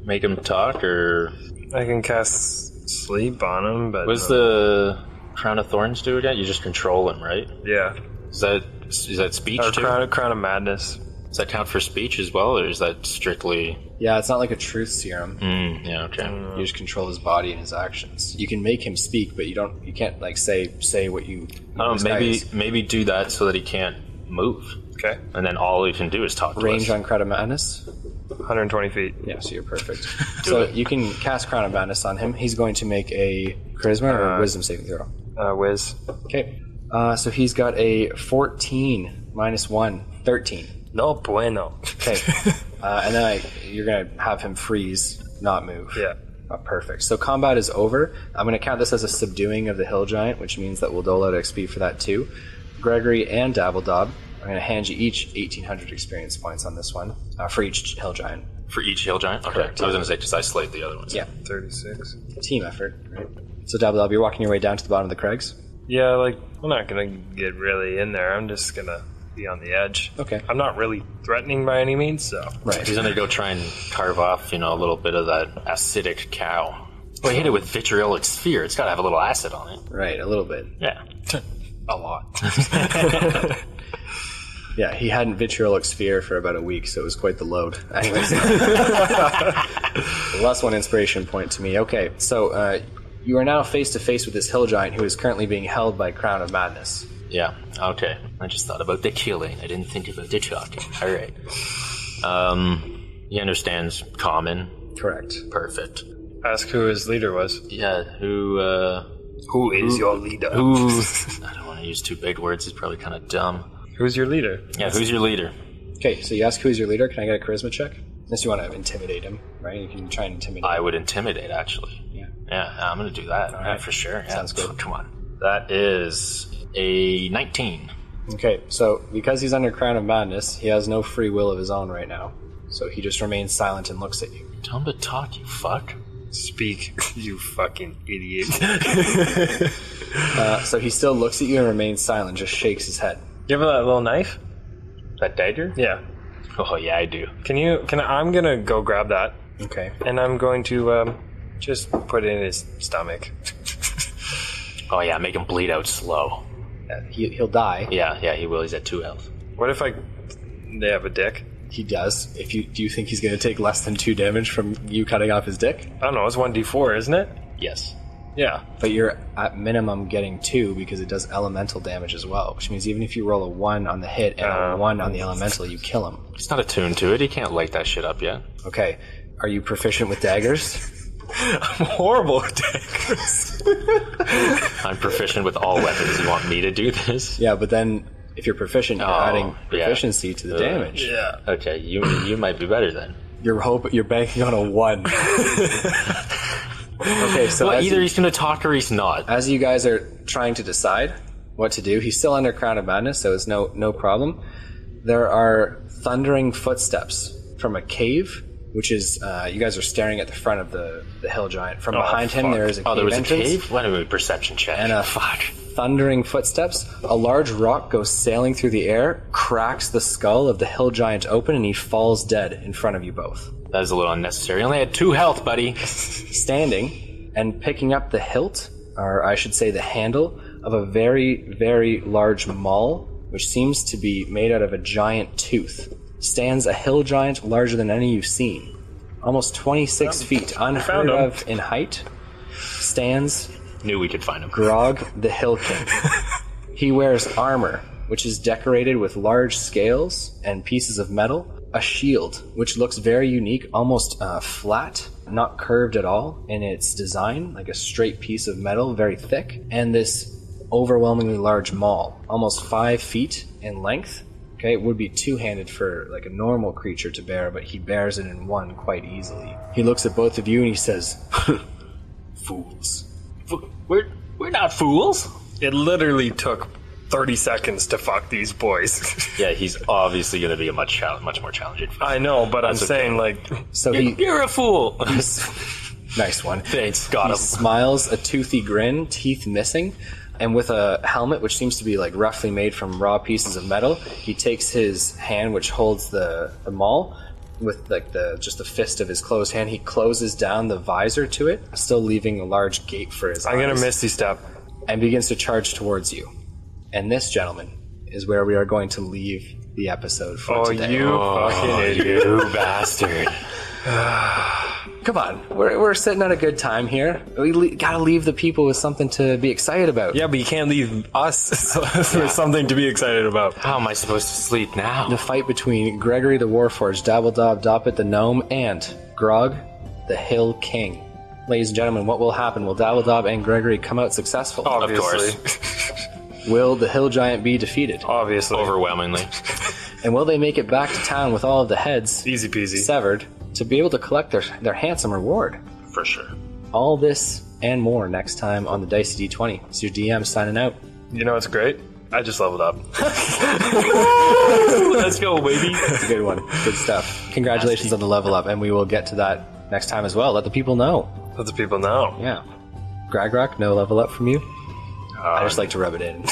make him talk, or... I can cast sleep on him, but... What's the Crown of Thorns do again? You just control him, right? Yeah. Is that speech, Or too? Crown of Madness. Does that count for speech as well, or is that strictly... Yeah, it's not like a truth serum. yeah, okay. You just control his body and his actions. You can make him speak, but you can't like say what you. Oh, this guy is. maybe do that so that he can't move. Okay. And then all he can do is talk to Range us. on Crown of Madness. 120 feet. Yeah, so you're perfect. So you can cast Crown of Madness on him. He's going to make a charisma or wisdom saving throw. Whiz. Okay. So he's got a 14 minus 1, 13. No bueno. Okay. And then you're going to have him freeze, not move. Yeah. Perfect. So combat is over. I'm going to count this as a subduing of the hill giant, which means that we'll dole out XP for that too. Gregory and Dabble Dob, I'm going to hand you each 1,800 experience points on this one, for each hill giant. For each hill giant? Okay. Correct. I was going to say, because I slayed the other ones. Yeah. 36. Team effort, right? So Dabble Dob, you're walking your way down to the bottom of the crags? Yeah, like, I'm not gonna get really in there. I'm just gonna be on the edge. Okay. I'm not really threatening by any means, so... Right. He's going to go try and carve off, a little bit of that acidic cow. Well, hit it with vitriolic sphere. It's got to have a little acid on it. Right, a little bit. Yeah. A lot. Yeah, he hadn't vitriolic sphere for about a week, so it was quite the load. Anyways. Last one inspiration point to me. Okay, so you are now face to face with this hill giant who is currently being held by Crown of Madness. Yeah, okay. I just thought about the killing. I didn't think about the talking. All right. He understands common. Correct. Perfect. Ask who his leader was. Yeah, who is your leader? I don't want to use two big words. It's probably kind of dumb. Who's your leader? Yeah, who's your leader? Okay, so you ask who's your leader. Can I get a charisma check? Unless you want to intimidate him, right? You can try and intimidate I him. would intimidate, actually. Yeah. Yeah, I'm going to do that. Yeah, right. for sure. Yeah, Sounds good. Come on. That is a 19. Okay, so because he's under Crown of Madness, he has no free will of his own right now. So he just remains silent and looks at you. Tell him to talk, you fuck. Speak, you fucking idiot. So he still looks at you and remains silent, just shakes his head. You have that little knife? That dagger? Yeah. Oh, yeah, I do. I'm gonna go grab that, Okay. and I'm going to, just put it in his stomach. Oh, yeah, make him bleed out slow. He'll die. Yeah, he will. He's at 2 health. What if they have a dick? He does. Do you think he's going to take less than 2 damage from you cutting off his dick? I don't know, it's 1d4, isn't it? Yes. Yeah. But you're at minimum getting 2 because it does elemental damage as well, which means even if you roll a 1 on the hit and a 1 on the elemental, you kill him. He's not attuned to it. He can't light that shit up yet. Okay. Are you proficient with daggers? I'm horrible with daggers. I'm proficient with all weapons. You want me to do this? Yeah, but then if you're proficient, you're adding proficiency to the damage. Yeah. Okay, you might be better then. You're banking on a 1. Okay, so Well, either he's going to talk or he's not. as you guys are trying to decide what to do, he's still under Crown of Madness, so it's no problem. There are thundering footsteps from a cave, which is you guys are staring at the front of the hill giant. From behind him, there is a cave There was entrance. a cave? What a perception check. And thundering footsteps. A large rock goes sailing through the air, cracks the skull of the hill giant open, and he falls dead in front of you both. That was a little unnecessary. I only had 2 health, buddy. Standing and picking up the hilt, or I should say the handle, of a very, very large maul, which seems to be made out of a giant tooth, stands a hill giant larger than any you've seen. Almost 26 feet, unheard of in height, stands Knew we could find him. Grog the Hill King. He wears armor, which is decorated with large scales and pieces of metal, a shield, which looks very unique, almost flat, not curved at all in its design, like a straight piece of metal, very thick, and this overwhelmingly large maul, almost 5 feet in length. Okay, it would be two-handed for like a normal creature to bear, but he bears it in one quite easily. He looks at both of you and he says, "Fools." We're not fools. It literally took 30 seconds to fuck these boys. Yeah, he's obviously going to be a much more challenging fight. I know, but I'm That's saying, like... So You're a fool. nice one. Thanks, got He him. smiles a toothy grin, teeth missing, and with a helmet which seems to be like roughly made from raw pieces of metal, he takes his hand which holds the maul with like just the fist of his closed hand. He closes down the visor to it, still leaving a large gape for his eyes. I'm gonna Misty Step. And begins to charge towards you. And this, gentlemen, is where we are going to leave the episode for today. You fucking idiot. You bastard. Come on, we're sitting at a good time here. We gotta leave the people with something to be excited about. Yeah, but you can't leave us with something to be excited about. How am I supposed to sleep now? The fight between Gregory the Warforged, Dabble Dob, Doppet the Gnome, and Grog the Hill King. Ladies and gentlemen, what will happen? Will Dabble Dob and Gregory come out successful? Obviously. Will the Hill Giant be defeated? Obviously. Overwhelmingly. And will they make it back to town with all of the heads Easy peasy. severed to be able to collect their handsome reward? For sure. All this and more next time on the Dicey D20. It's your DM signing out. You know what's great? I just leveled up. Let's go, baby. It's a good one. Good stuff. Congratulations on the level up, and we will get to that next time as well. Let the people know. Let the people know. Yeah. Gragrock, no level up from you? I just like to rub it in.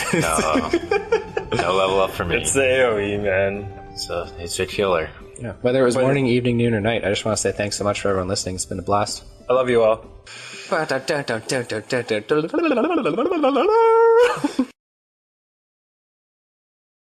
No level up for me. It's the AoE, man. It's a killer. Yeah. Whether it was morning, evening, noon, or night, I just want to say thanks so much for everyone listening. It's been a blast. I love you all.